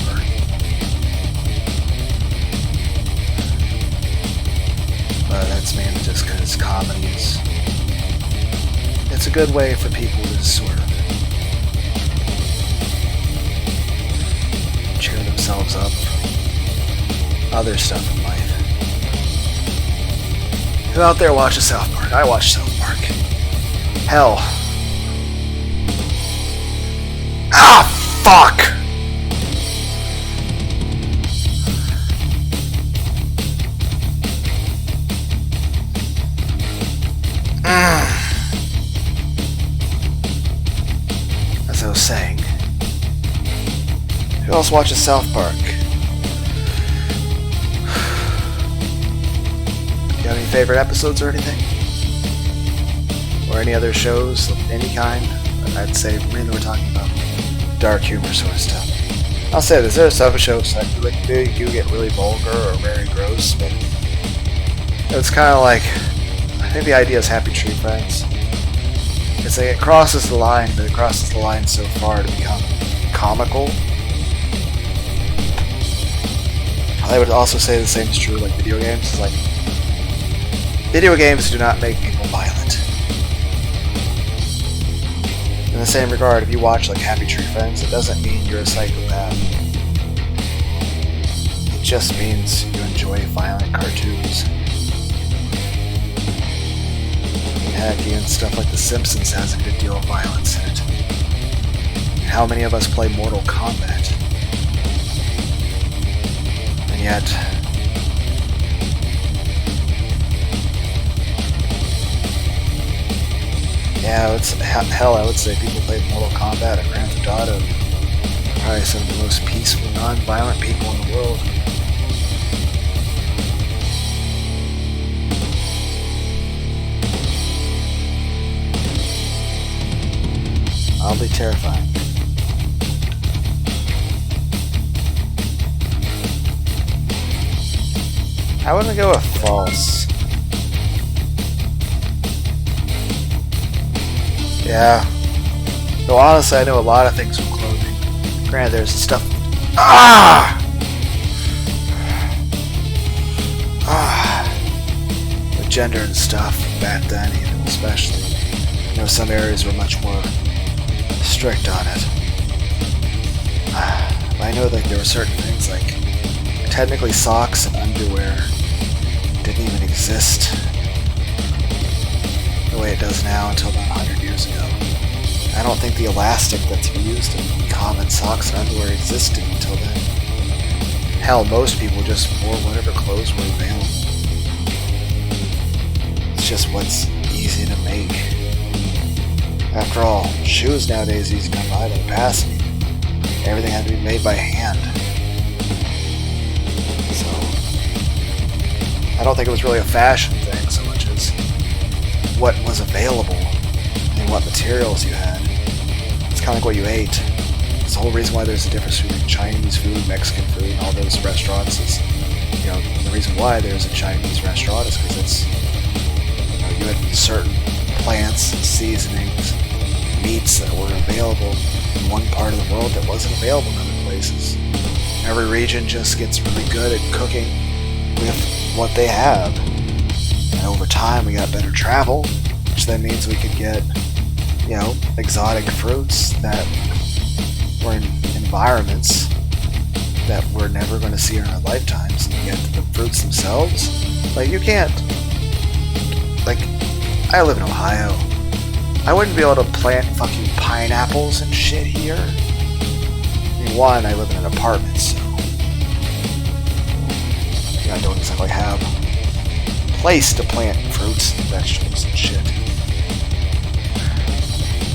That's mainly just because comedy it's a good way for people to sort of cheer themselves up from other stuff in life. Who out there watches South Park? I watch South Park. Hell. Ah, fuck! As I was saying, who else watches South Park? Do you have any favorite episodes or anything? Or any other shows of any kind? I'd say mainly we're talking about dark humor sort of stuff. I'll say this, there are some shows that do get really vulgar or very gross, but it's kind of like, I think the idea is Happy Tree Friends. It's like it crosses the line, but it crosses the line so far to become comical. I would also say the same is true like video games. It's like, video games do not make people violent. In the same regard, if you watch like Happy Tree Friends, it doesn't mean you're a psychopath. It just means you enjoy violent cartoons. Heck, even stuff like The Simpsons has a good deal of violence in it. And how many of us play Mortal Kombat? And yet... yeah, hell, I would say people play Mortal Kombat and Grand Theft Auto. Probably some of the most peaceful, non-violent people in the world. Oddly terrifying. I wouldn't go with false. Yeah. Though honestly, I know a lot of things with clothing. Granted, there's stuff. With gender and stuff back then, even especially. I know some areas were much more strict on it. I know that there were certain things like technically socks and underwear didn't even exist the way it does now until about 100 years ago. I don't think the elastic that's used in common socks and underwear existed until then. Hell, most people just wore whatever clothes were available. It's just what's easy to make. After all, shoes nowadays are easy to come by, but past Everything had to be made by hand. So I don't think it was really a fashion thing so much as what was available and what materials you had. It's kind of like what you ate. It's the whole reason why there's a difference between Chinese food, Mexican food, and all those restaurants is, the reason why there's a Chinese restaurant is because it's, you had certain plants, seasonings, meats that were available in one part of the world that wasn't available in other places. Every region just gets really good at cooking with what they have. And over time we got better travel, which then means we could get, exotic fruits that were in environments that we're never going to see in our lifetimes. And yet the fruits themselves, you can't, I live in Ohio. I wouldn't be able to plant fucking pineapples and shit here. I mean, one, I live in an apartment, so I don't exactly have a place to plant fruits and vegetables and shit.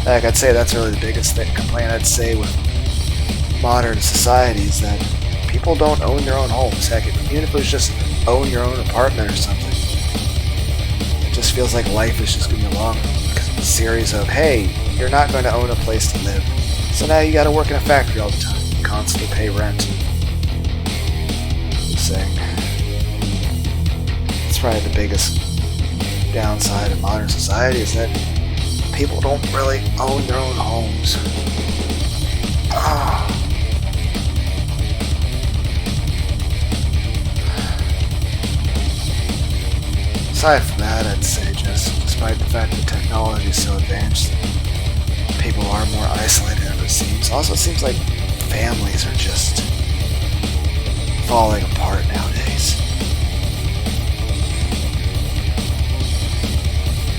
I'd say that's really the biggest complaint I'd say with modern society is that people don't own their own homes. Heck, even if it was just own your own apartment or something, it just feels like life is just going to be a long series of, hey, you're not going to own a place to live, so now you got to work in a factory all the time, constantly pay rent. Just saying. That's probably the biggest downside of modern society is that people don't really own their own homes. Aside from that, I'd say despite the fact that technology is so advanced, people are more isolated than it seems. Also, it seems like families are just falling apart nowadays.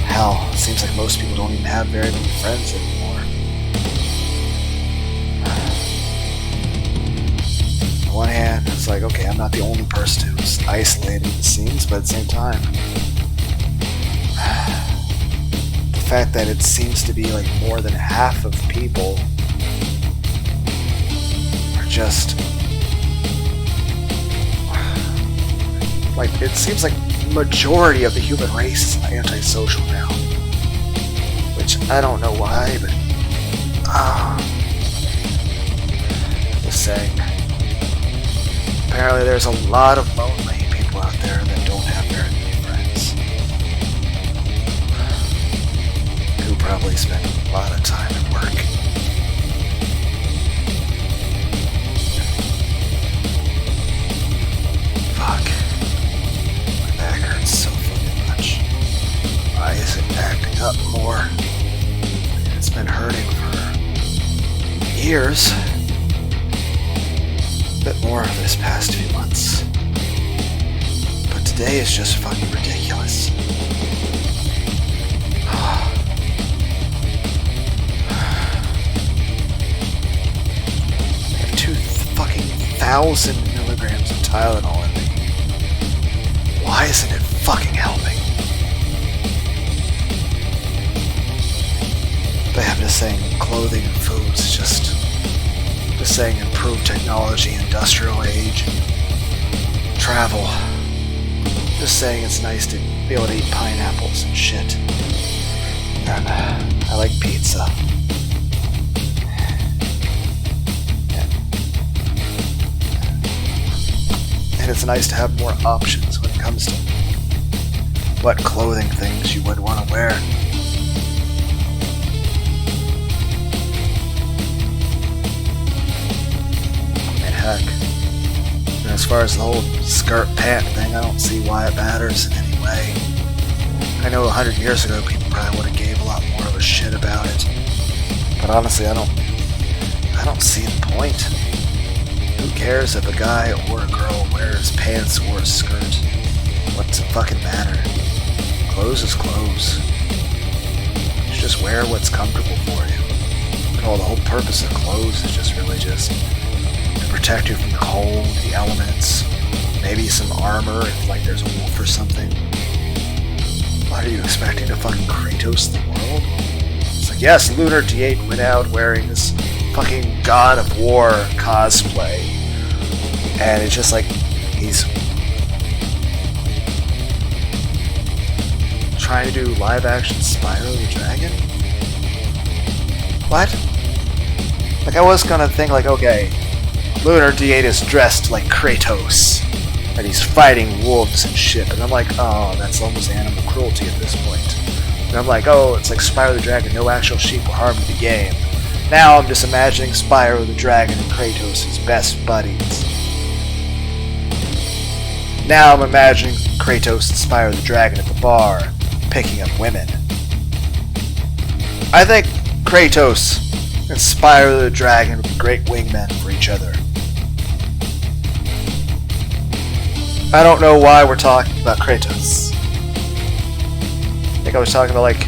Hell, it seems like most people don't even have very many friends anymore. On the one hand, it's like, okay, I'm not the only person who's isolated, it seems, but at the same time, the fact that it seems to be like more than half of people are just it seems like majority of the human race is antisocial now, which I don't know why, but just saying, apparently there's a lot of lonely people out there that don't have very many friends, who probably spend a lot of time at work. Fuck. My back hurts so fucking much. Why is it acting up more? It's been hurting for years. A bit more of this past few months. But today is just fucking ridiculous. I have 2,000 milligrams of Tylenol in me. Why isn't it fucking helping? But I'm just saying, clothing and foods, just saying improved technology, industrial age, travel. Just saying it's nice to be able to eat pineapples and shit. And I like pizza. And it's nice to have more options when it comes to what clothing things you would want to wear. Heck. And as far as the whole skirt pant thing, I don't see why it matters in any way. I know 100 years ago people probably would have gave a lot more of a shit about it. But honestly, I don't see the point. Who cares if a guy or a girl wears pants or a skirt? What's it fucking matter? Clothes is clothes. You should just wear what's comfortable for you. The whole purpose of clothes is just really just protect you from the cold, the elements, maybe some armor if there's a wolf or something. What are you expecting to fucking Kratos the world? It's like, yes, Lunardeight went out wearing this fucking God of War cosplay. And it's just like he's trying to do live action Spyro the Dragon? What? Like, I was gonna think, like, okay, Lunardeight is dressed like Kratos, and he's fighting wolves and shit, and I'm like, oh, that's almost animal cruelty at this point. And I'm like, oh, it's like Spyro the Dragon, no actual sheep were harmed in the game. Now I'm just imagining Spyro the Dragon and Kratos as best buddies. Now I'm imagining Kratos and Spyro the Dragon at the bar, picking up women. I think Kratos and Spyro the Dragon would be great wingmen for each other. I don't know why we're talking about Kratos. I think I was talking about, like,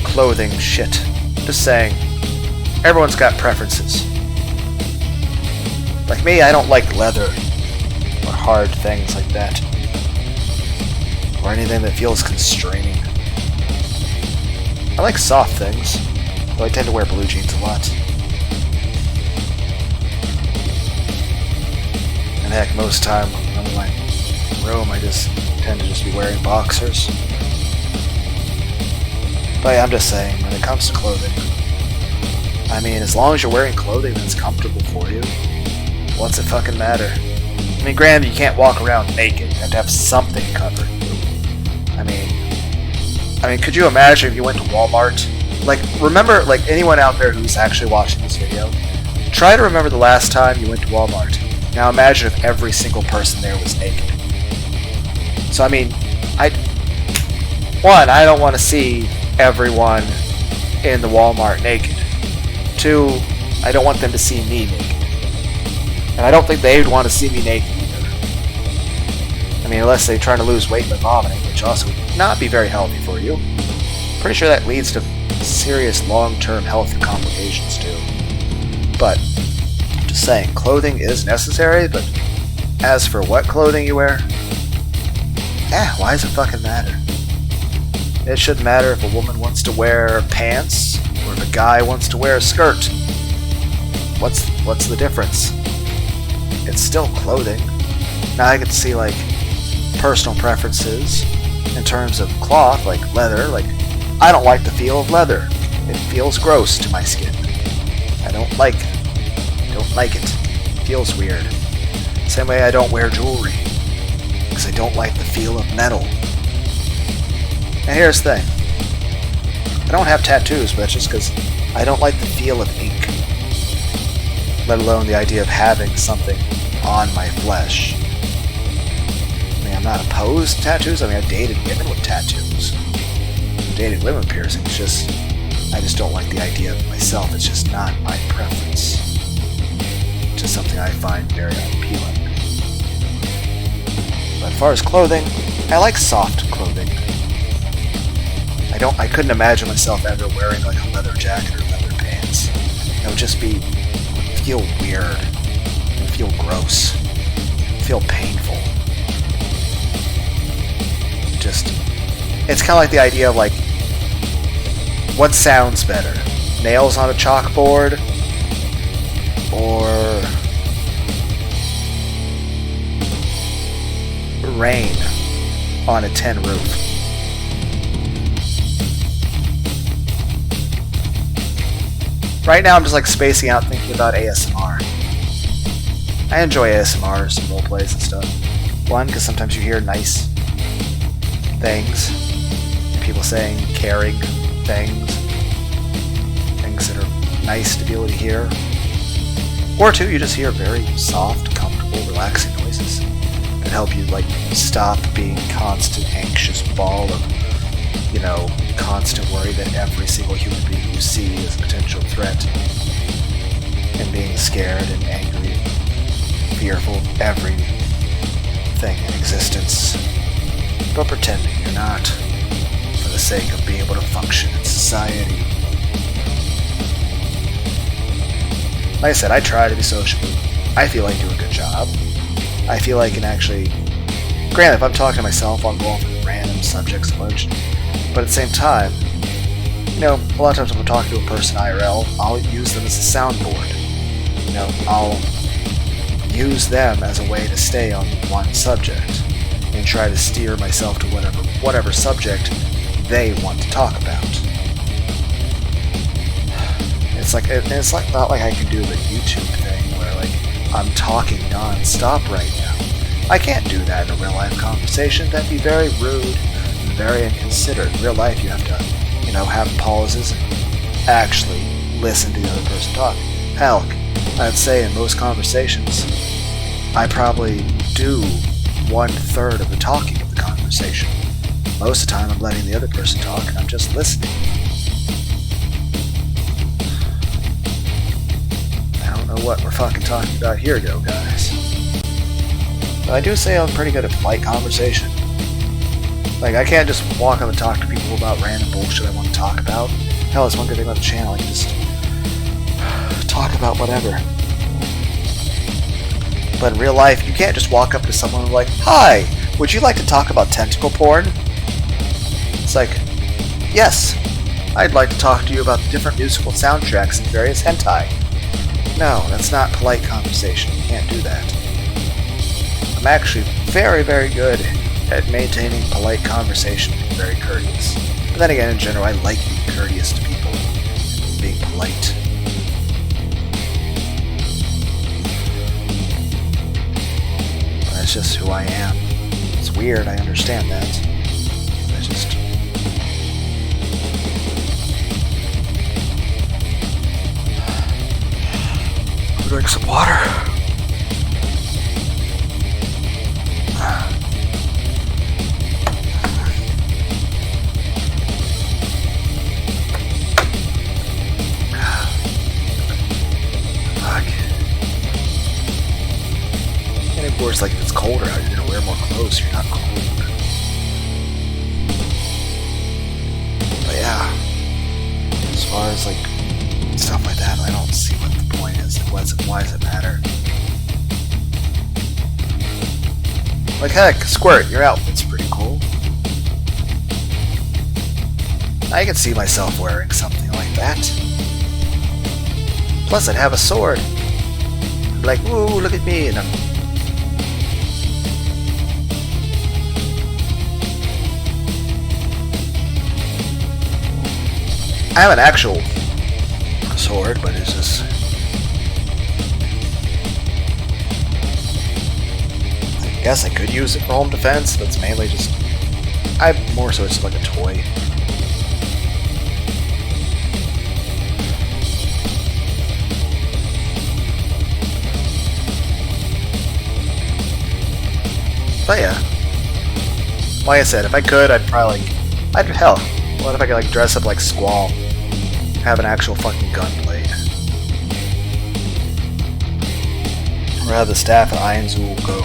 clothing shit. Just saying, everyone's got preferences. Like me, I don't like leather or hard things like that, or anything that feels constraining. I like soft things, though I tend to wear blue jeans a lot. And heck, most time when I'm in my room, I just tend to just be wearing boxers. But yeah, I'm just saying, when it comes to clothing, I mean, as long as you're wearing clothing that's comfortable for you, what's it fucking matter? I mean, granted, you can't walk around naked. You have to have something covered. I mean, could you imagine if you went to Walmart? Like, remember, like, anyone out there who's actually watching this video, try to remember the last time you went to Walmart. Now imagine if every single person there was naked. So, I mean, I don't want to see everyone in the Walmart naked. 2, I don't want them to see me naked. And I don't think they'd want to see me naked either. I mean, unless they're trying to lose weight by vomiting, which also would not be very healthy for you. Pretty sure that leads to serious long-term health complications too. But, I'm just saying, clothing is necessary, but as for what clothing you wear, why does it fucking matter? It shouldn't matter if a woman wants to wear pants, or if a guy wants to wear a skirt. What's the difference? It's still clothing. Now I could see, like, personal preferences in terms of cloth, like leather. Like, I don't like the feel of leather. It feels gross to my skin. I don't like it. It feels weird. Same way I don't wear jewelry, because I don't like the feel of metal. And here's the thing. I don't have tattoos, but that's just because I don't like the feel of ink. Let alone the idea of having something on my flesh. I mean, I'm not opposed to tattoos. I mean, I've dated women with tattoos. I've dated women with piercings. I just don't like the idea of myself. It's just not my preference. It's just something I find very unappealing. But as far as clothing, I like soft clothing. I couldn't imagine myself ever wearing like a leather jacket or leather pants. It would just feel weird. It would feel gross. It would feel painful. It's kind of like the idea of, like, what sounds better? Nails on a chalkboard? Or rain on a tin roof? Right now I'm just, like, spacing out thinking about ASMR. I enjoy ASMR, some roleplays and stuff. One, because sometimes you hear nice things. People saying caring things that are nice to be able to hear. Or 2, you just hear very soft, comfortable, relaxing noises that help you, like, stop being a constant anxious ball of, constant worry that every single human being you see is a potential threat, and being scared and angry, fearful of everything in existence, but pretending you're not, for the sake of being able to function in society. Like I said, I try to be sociable. I feel I do a good job. I feel I can actually... Granted, if I'm talking to myself, I'll go off on random subjects of lunch. But at the same time, you know, a lot of times when I'm talking to a person IRL, I'll use them as a soundboard. You know, I'll use them as a way to stay on one subject and try to steer myself to whatever subject they want to talk about. It's like not like I can do the YouTube thing where like I'm talking non-stop right now. I can't do that in a real life conversation. That'd be very rude and very inconsiderate. In real life, you have to, you know, have pauses and actually listen to the other person talk. Hell, I'd say in most conversations, I probably do 1/3 of the talking of the conversation. Most of the time, I'm letting the other person talk and I'm just listening. I don't know what we're fucking talking about here, though, guys. But I do say I'm pretty good at polite conversation. Like, I can't just walk up and talk to people about random bullshit I want to talk about. Hell, that's one good thing about the channel. I can just talk about whatever. But in real life, you can't just walk up to someone and like, "Hi, would you like to talk about tentacle porn?" It's like, "Yes, I'd like to talk to you about the different musical soundtracks and various hentai." No, that's not polite conversation. You can't do that. I'm actually very, very good at maintaining polite conversation and being very courteous. But then again, in general, I like being courteous to people, being polite. But that's just who I am. It's weird, I understand that. I just... I'll drink some water. Of course, like if it's colder out, you're gonna wear more clothes, so you're not cold. But yeah, as far as like stuff like that, I don't see what the point is. Why does it matter? Like heck, Squirt, your outfit's pretty cool. I can see myself wearing something like that. Plus, I'd have a sword. I'd be like, "Ooh, look at me!" And I have an actual sword, but it's just... I guess I could use it for home defense, but it's mainly just... more so it's like a toy. But yeah. Like I said, if I could, I'd probably... hell, what if I could like dress up like Squall? Have an actual fucking gunblade. Or have the staff and Ironzool go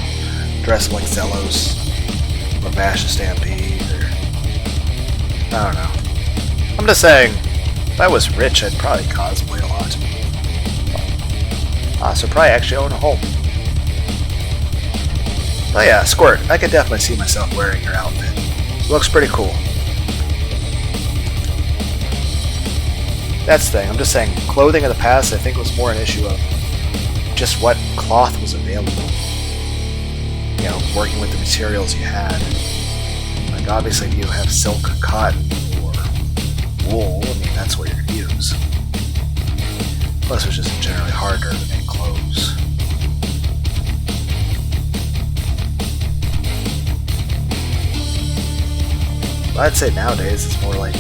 dress up like Zelos. Or Bash the Stampede, or... I don't know. I'm just saying, if I was rich, I'd probably cosplay a lot. So probably actually own a home. But yeah, Squirt, I could definitely see myself wearing your outfit. It looks pretty cool. That's the thing, I'm just saying, clothing in the past I think was more an issue of just what cloth was available. You know, working with the materials you had. Like obviously if you have silk, cotton, or wool, I mean that's what you're going to use. Plus it's just generally harder to make clothes. But I'd say nowadays it's more like,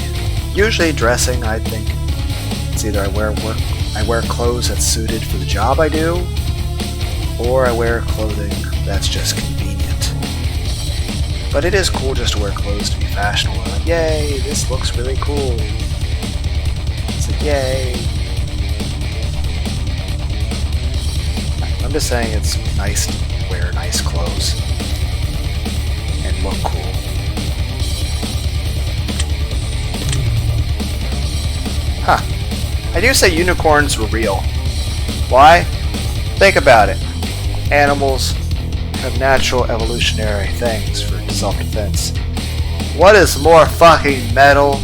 usually dressing I think, it's either I wear clothes that's suited for the job I do, or I wear clothing that's just convenient. But it is cool just to wear clothes to be fashionable. Like, yay, this looks really cool. It's like, yay. I'm just saying it's nice to wear nice clothes and look cool. Huh. I do say unicorns were real. Why? Think about it. Animals have natural evolutionary things for self-defense. What is more fucking metal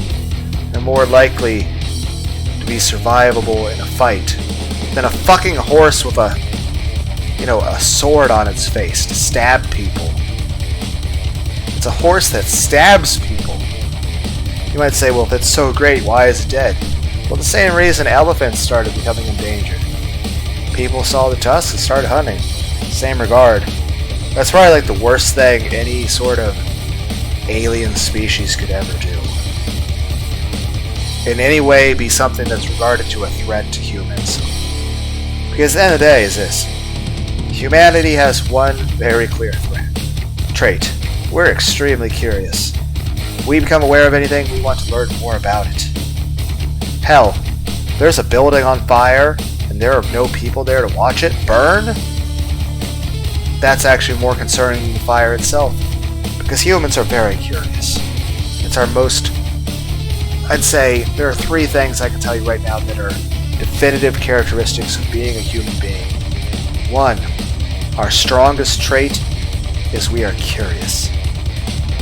and more likely to be survivable in a fight than a fucking horse with a sword on its face to stab people. It's a horse that stabs people. You might say, well, if it's so great, why is it dead? Well, the same reason elephants started becoming endangered. People saw the tusks and started hunting. Same regard. That's probably like the worst thing any sort of alien species could ever do. In any way be something that's regarded to a threat to humans. Because at the end of the day is this. Humanity has one very clear trait. We're extremely curious. If we become aware of anything, we want to learn more about it. Hell, there's a building on fire and there are no people there to watch it burn? That's actually more concerning than the fire itself. Because humans are very curious. It's our most... I'd say there are 3 things I can tell you right now that are definitive characteristics of being a human being. 1. Our strongest trait is we are curious.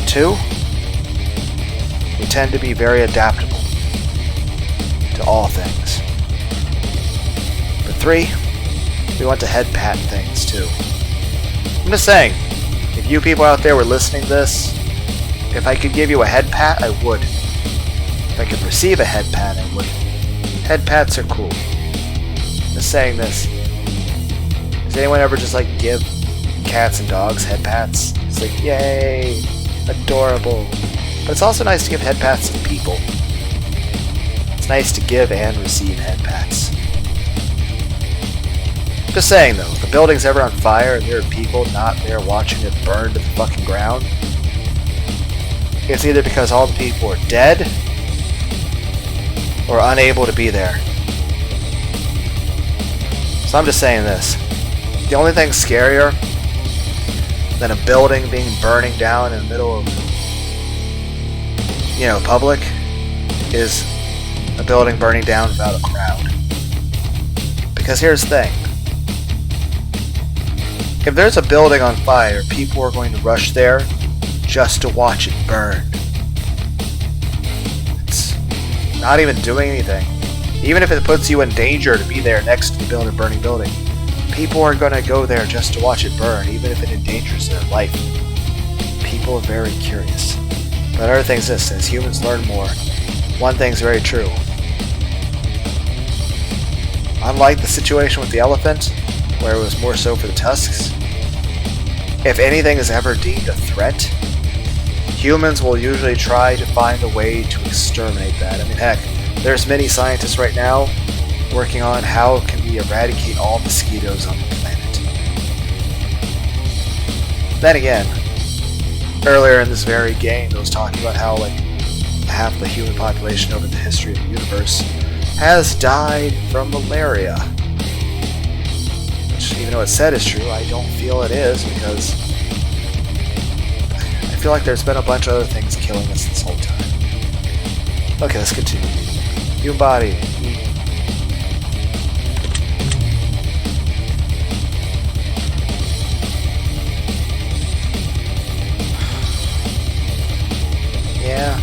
2. We tend to be very adaptable to all things. But 3. We want to head pat things too. I'm just saying, if you people out there were listening to this, if I could give you a head pat, I would. If I could receive a head pat, I would. Head pats are cool. Just saying this. Does anyone ever just like give cats and dogs head pats? It's like, yay, adorable. But it's also nice to give head pats to people. It's nice to give and receive head pats. Just saying though, if the building's ever on fire and there are people not there watching it burn to the fucking ground, it's either because all the people are dead or unable to be there. So I'm just saying this. The only thing scarier than a building burning down in the middle of, public is a building burning down without a crowd. Because here's the thing. If there's a building on fire, people are going to rush there just to watch it burn. It's not even doing anything. Even if it puts you in danger to be there next to the burning building, people are going to go there just to watch it burn, even if it endangers their life. People are very curious. But other things this, as humans learn more, one thing's very true. Unlike the situation with the elephant, where it was more so for the tusks, if anything is ever deemed a threat, humans will usually try to find a way to exterminate that. I mean, heck, there's many scientists right now working on how can we eradicate all mosquitoes on the planet. Then again, earlier in this very game, it was talking about how half the human population over the history of the universe has died from malaria. Which, even though it's said is true, I don't feel it is, because I feel like there's been a bunch of other things killing us this whole time. Okay, let's continue. Human body. Yeah.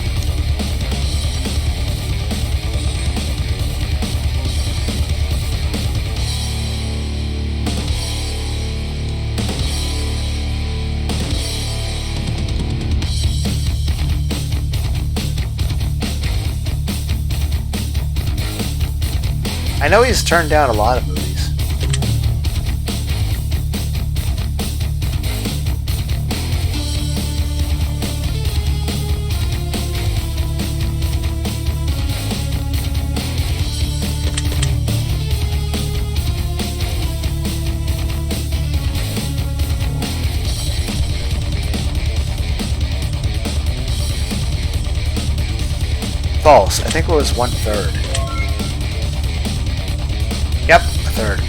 I know he's turned down a lot of movies. False. I think it was 1/3. Yep, 1/3.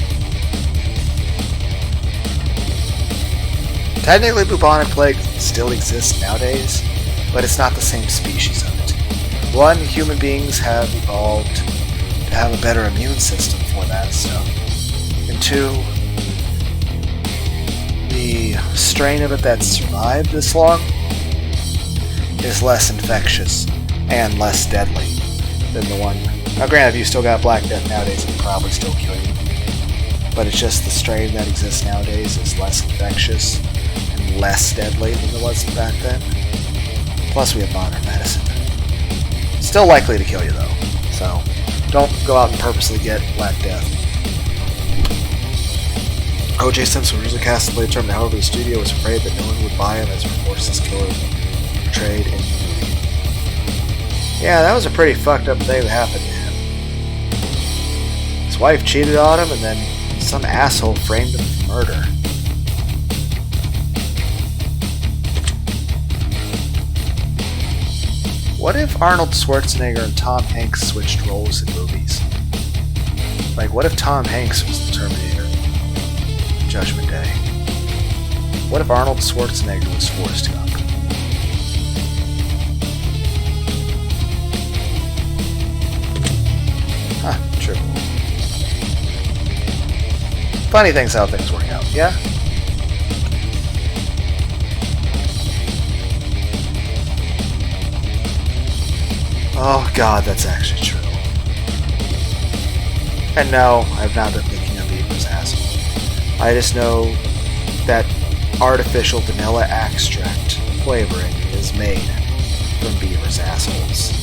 Technically, bubonic plague still exists nowadays, but it's not the same species of it. 1, human beings have evolved to have a better immune system for that stuff. And 2, the strain of it that survived this long is less infectious and less deadly. than the one. Now, granted, if you still got Black Death nowadays, it would probably still kill you. But it's just the strain that exists nowadays is less infectious and less deadly than it was back then. Plus, we have modern medicine. Still likely to kill you, though. So, don't go out and purposely get Black Death. O.J. Simpson originally cast the Blade term, however, the studio was afraid that no one would buy him as reports his killer portrayed in the movie. Yeah, that was a pretty fucked up thing that happened to him. His wife cheated on him, and then some asshole framed him for murder. What if Arnold Schwarzenegger and Tom Hanks switched roles in movies? Like, what if Tom Hanks was the Terminator? Judgment Day. What if Arnold Schwarzenegger was Forrest Gump? Huh, true. Funny things how things work out, yeah? Oh god, that's actually true. And no, I've not been thinking of Beaver's asshole. I just know that artificial vanilla extract flavoring is made from beavers' assholes.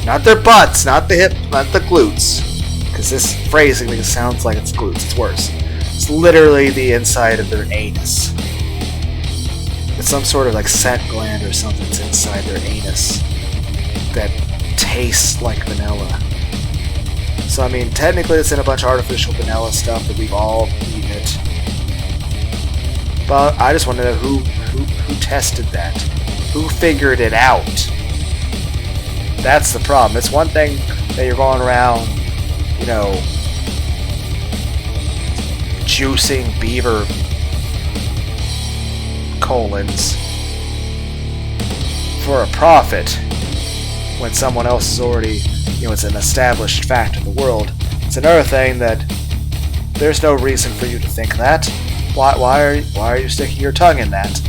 Not their butts, not the hip, not the glutes. Because this phrasing makes it sounds like it's glutes. It's worse. It's literally the inside of their anus. It's some sort of like scent gland or something that's inside their anus that tastes like vanilla. So I mean, technically it's in a bunch of artificial vanilla stuff that we've all eaten it. But I just want to know who tested that? Who figured it out? That's the problem. It's one thing that you're going around, you know, juicing beaver colons for a profit when someone else is already, you know, it's an established fact of the world. It's another thing that there's no reason for you to think that. Why are you sticking your tongue in that?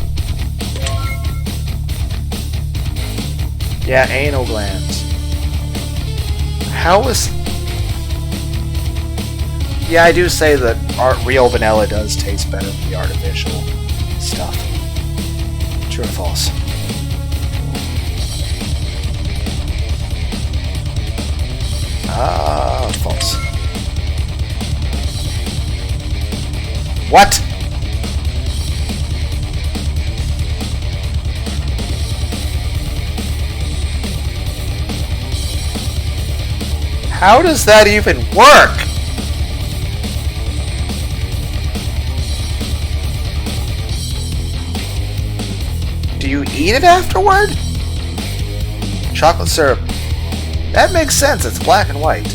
Yeah, anal glands. How is... Yeah, I do say that real vanilla does taste better than the artificial stuff. True or false? Ah, false. What? How does that even work? Do you eat it afterward? Chocolate syrup. That makes sense, it's black and white.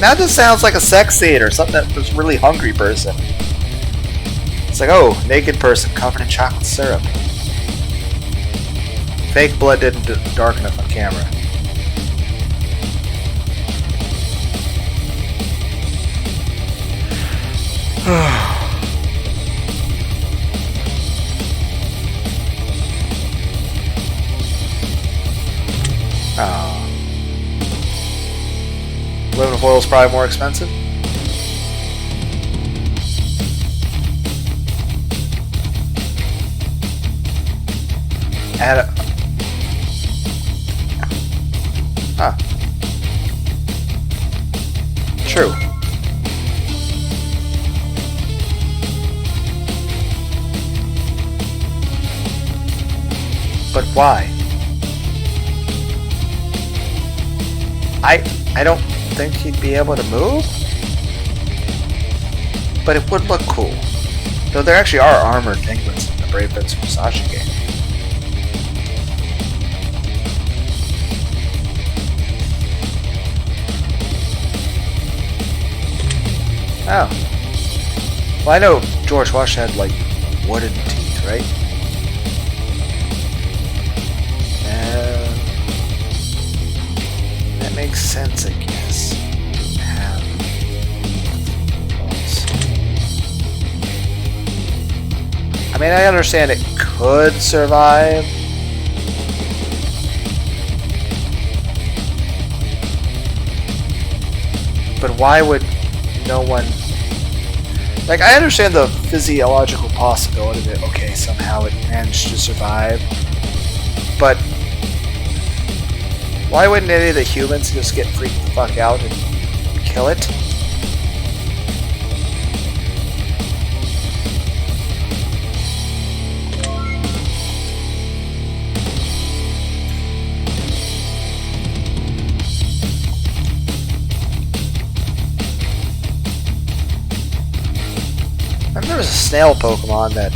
Now this sounds like a sex scene or something that was a really hungry person. It's like, oh, naked person covered in chocolate syrup. Fake blood didn't dark enough on camera. Oh. Aluminum foil is probably more expensive. Add a... Huh. True. But why? I don't think he'd be able to move, but it would look cool. Though there actually are armored penguins in the Brave Fencer Musashi game. Oh. Well, I know George Washington had, like, wooden teeth, right? That makes sense, I guess. Have balls. I mean, I understand it could survive But why would no one... Like, I understand the physiological possibility that, okay, somehow it managed to survive. But why wouldn't any of the humans just get freaked the fuck out and kill it? I remember there was a snail Pokemon that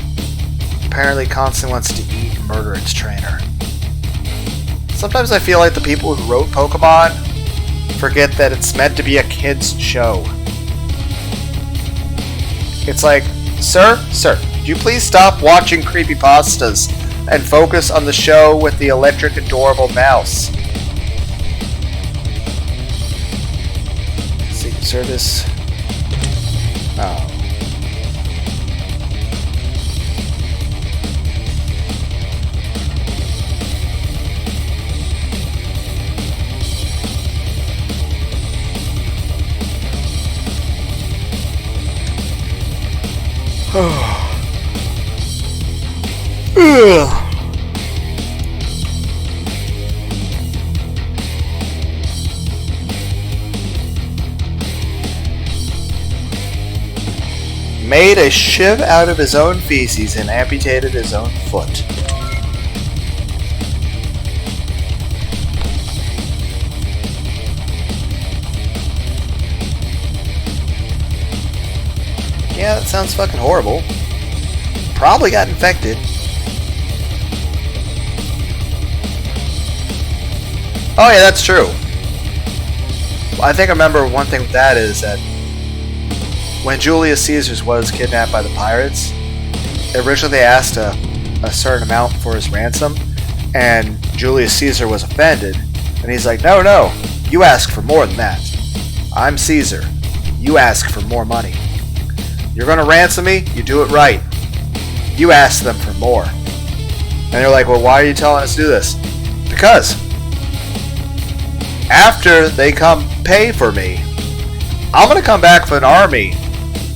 apparently constantly wants to eat and murder its trainer. Sometimes I feel like the people who wrote Pokemon forget that it's meant to be a kid's show. It's like, sir, do you please stop watching creepypastas and focus on the show with the electric adorable mouse? Secret Service. Oh. Made a shiv out of his own feces and amputated his own foot. Yeah, that sounds fucking horrible. Probably got infected. Oh yeah, that's true. I think I remember one thing with that is that when Julius Caesar was kidnapped by the pirates, originally they asked a certain amount for his ransom, and Julius Caesar was offended, and he's like, no, you ask for more than that. I'm Caesar. You ask for more money. You're gonna ransom me? You do it right. You ask them for more. And they're like, well, why are you telling us to do this? Because after they come pay for me, I'm gonna come back with an army,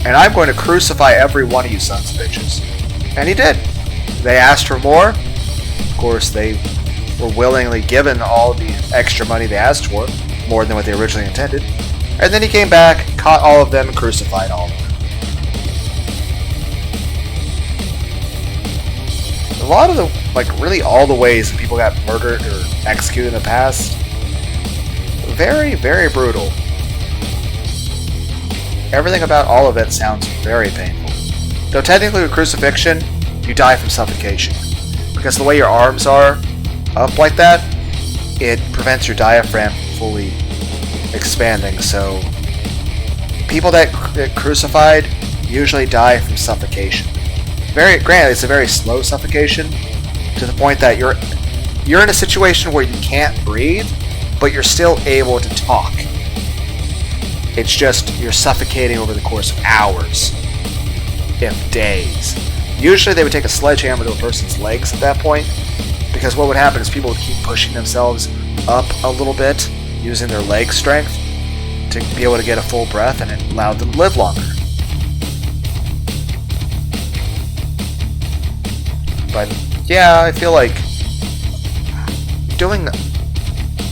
and I'm going to crucify every one of you sons of bitches. And he did. They asked for more. Of course, they were willingly given all the extra money they asked for, more than what they originally intended. And then he came back, caught all of them, and crucified all of them. A lot of the, like, really all the ways that people got murdered or executed in the past, very, very brutal. Everything about all of it sounds very painful. Though technically with crucifixion, you die from suffocation. Because the way your arms are up like that, it prevents your diaphragm from fully expanding, so people that get crucified usually die from suffocation. Granted, it's a very slow suffocation, to the point that you're in a situation where you can't breathe, but you're still able to talk. It's just you're suffocating over the course of hours, if days. Usually they would take a sledgehammer to a person's legs at that point, because what would happen is people would keep pushing themselves up a little bit, using their leg strength to be able to get a full breath, and it allowed them to live longer. But yeah, I feel like doing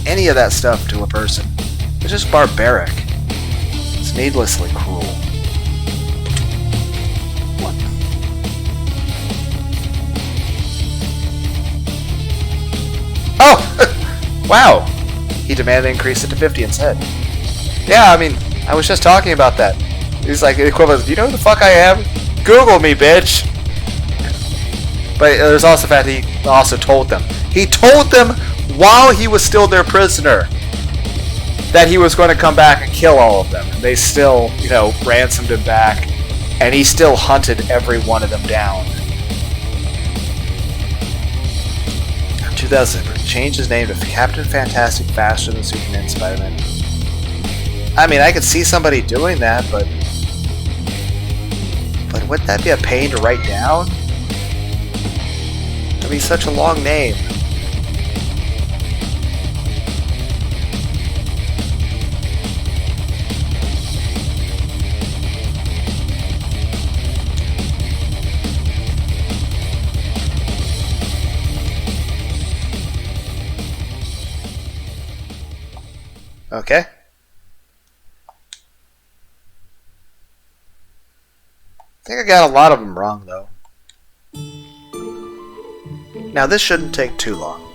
any of that stuff to a person is just barbaric. It's needlessly cruel. What? Oh! Wow! He demanded to increase it to 50 instead. Yeah, I mean, I was just talking about that. He's like the equivalent of, you know who the fuck I am? Google me, bitch! But there's also the fact that he also told them. He told them while he was still their prisoner that he was going to come back and kill all of them. And they still, ransomed him back. And he still hunted every one of them down. 2000, changed his name to Captain Fantastic faster than Superman and Spider-Man. I mean, I could see somebody doing that, but wouldn't that be a pain to write down? That'd be such a long name. Okay. I think I got a lot of them wrong, though. Now, this shouldn't take too long.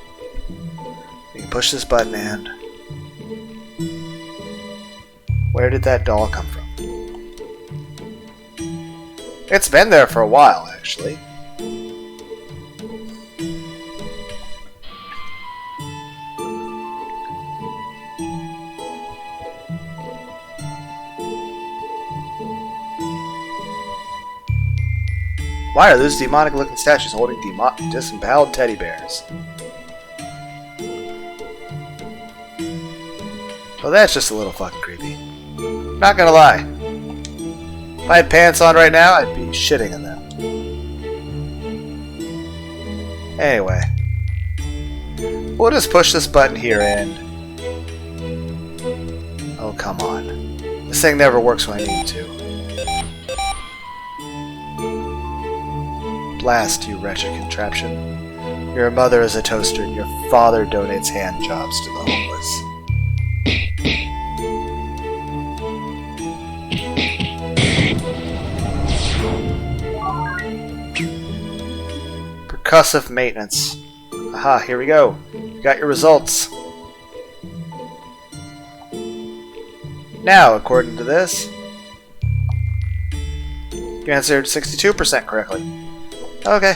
We can push this button and... Where did that doll come from? It's been there for a while, actually. Why are those demonic-looking statues holding disemboweled teddy bears? Well, that's just a little fucking creepy. Not gonna lie. If I had pants on right now, I'd be shitting in them. Anyway. We'll just push this button here and... Oh, come on. This thing never works when I need it to. Blast, you wretched contraption. Your mother is a toaster, and your father donates hand jobs to the homeless. Percussive maintenance. Aha, here we go. You got your results. Now, according to this, you answered 62% correctly. Okay.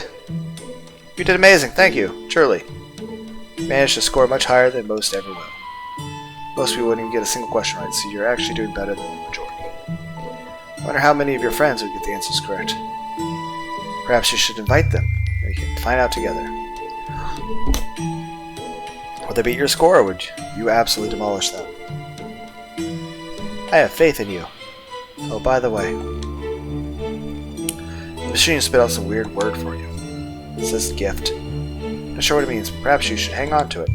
You did amazing, thank you, truly. You managed to score much higher than most ever will. Most people wouldn't even get a single question right, so you're actually doing better than the majority. I wonder how many of your friends would get the answers correct. Perhaps you should invite them. We can find out together. Would they beat your score, or would you absolutely demolish them? I have faith in you. Oh, by the way, the machine spit out some weird word for you. It says gift. Not sure what it means, but perhaps you should hang on to it.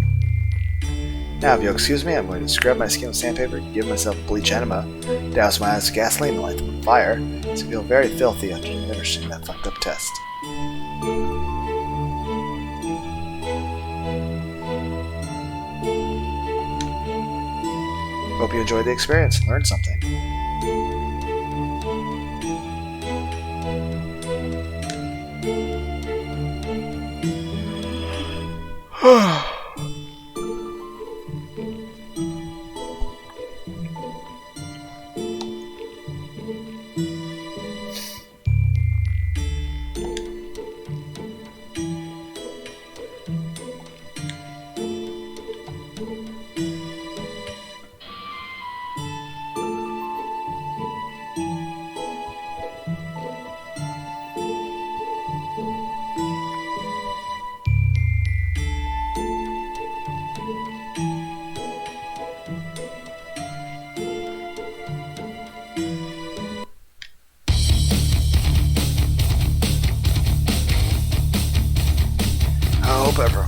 Now, if you'll excuse me, I'm going to scrub my skin with sandpaper, give myself a bleach enema, douse my eyes with gasoline, and light them on fire, so I feel very filthy after finishing that fucked up test. Hope you enjoyed the experience and learned something. I hope ever.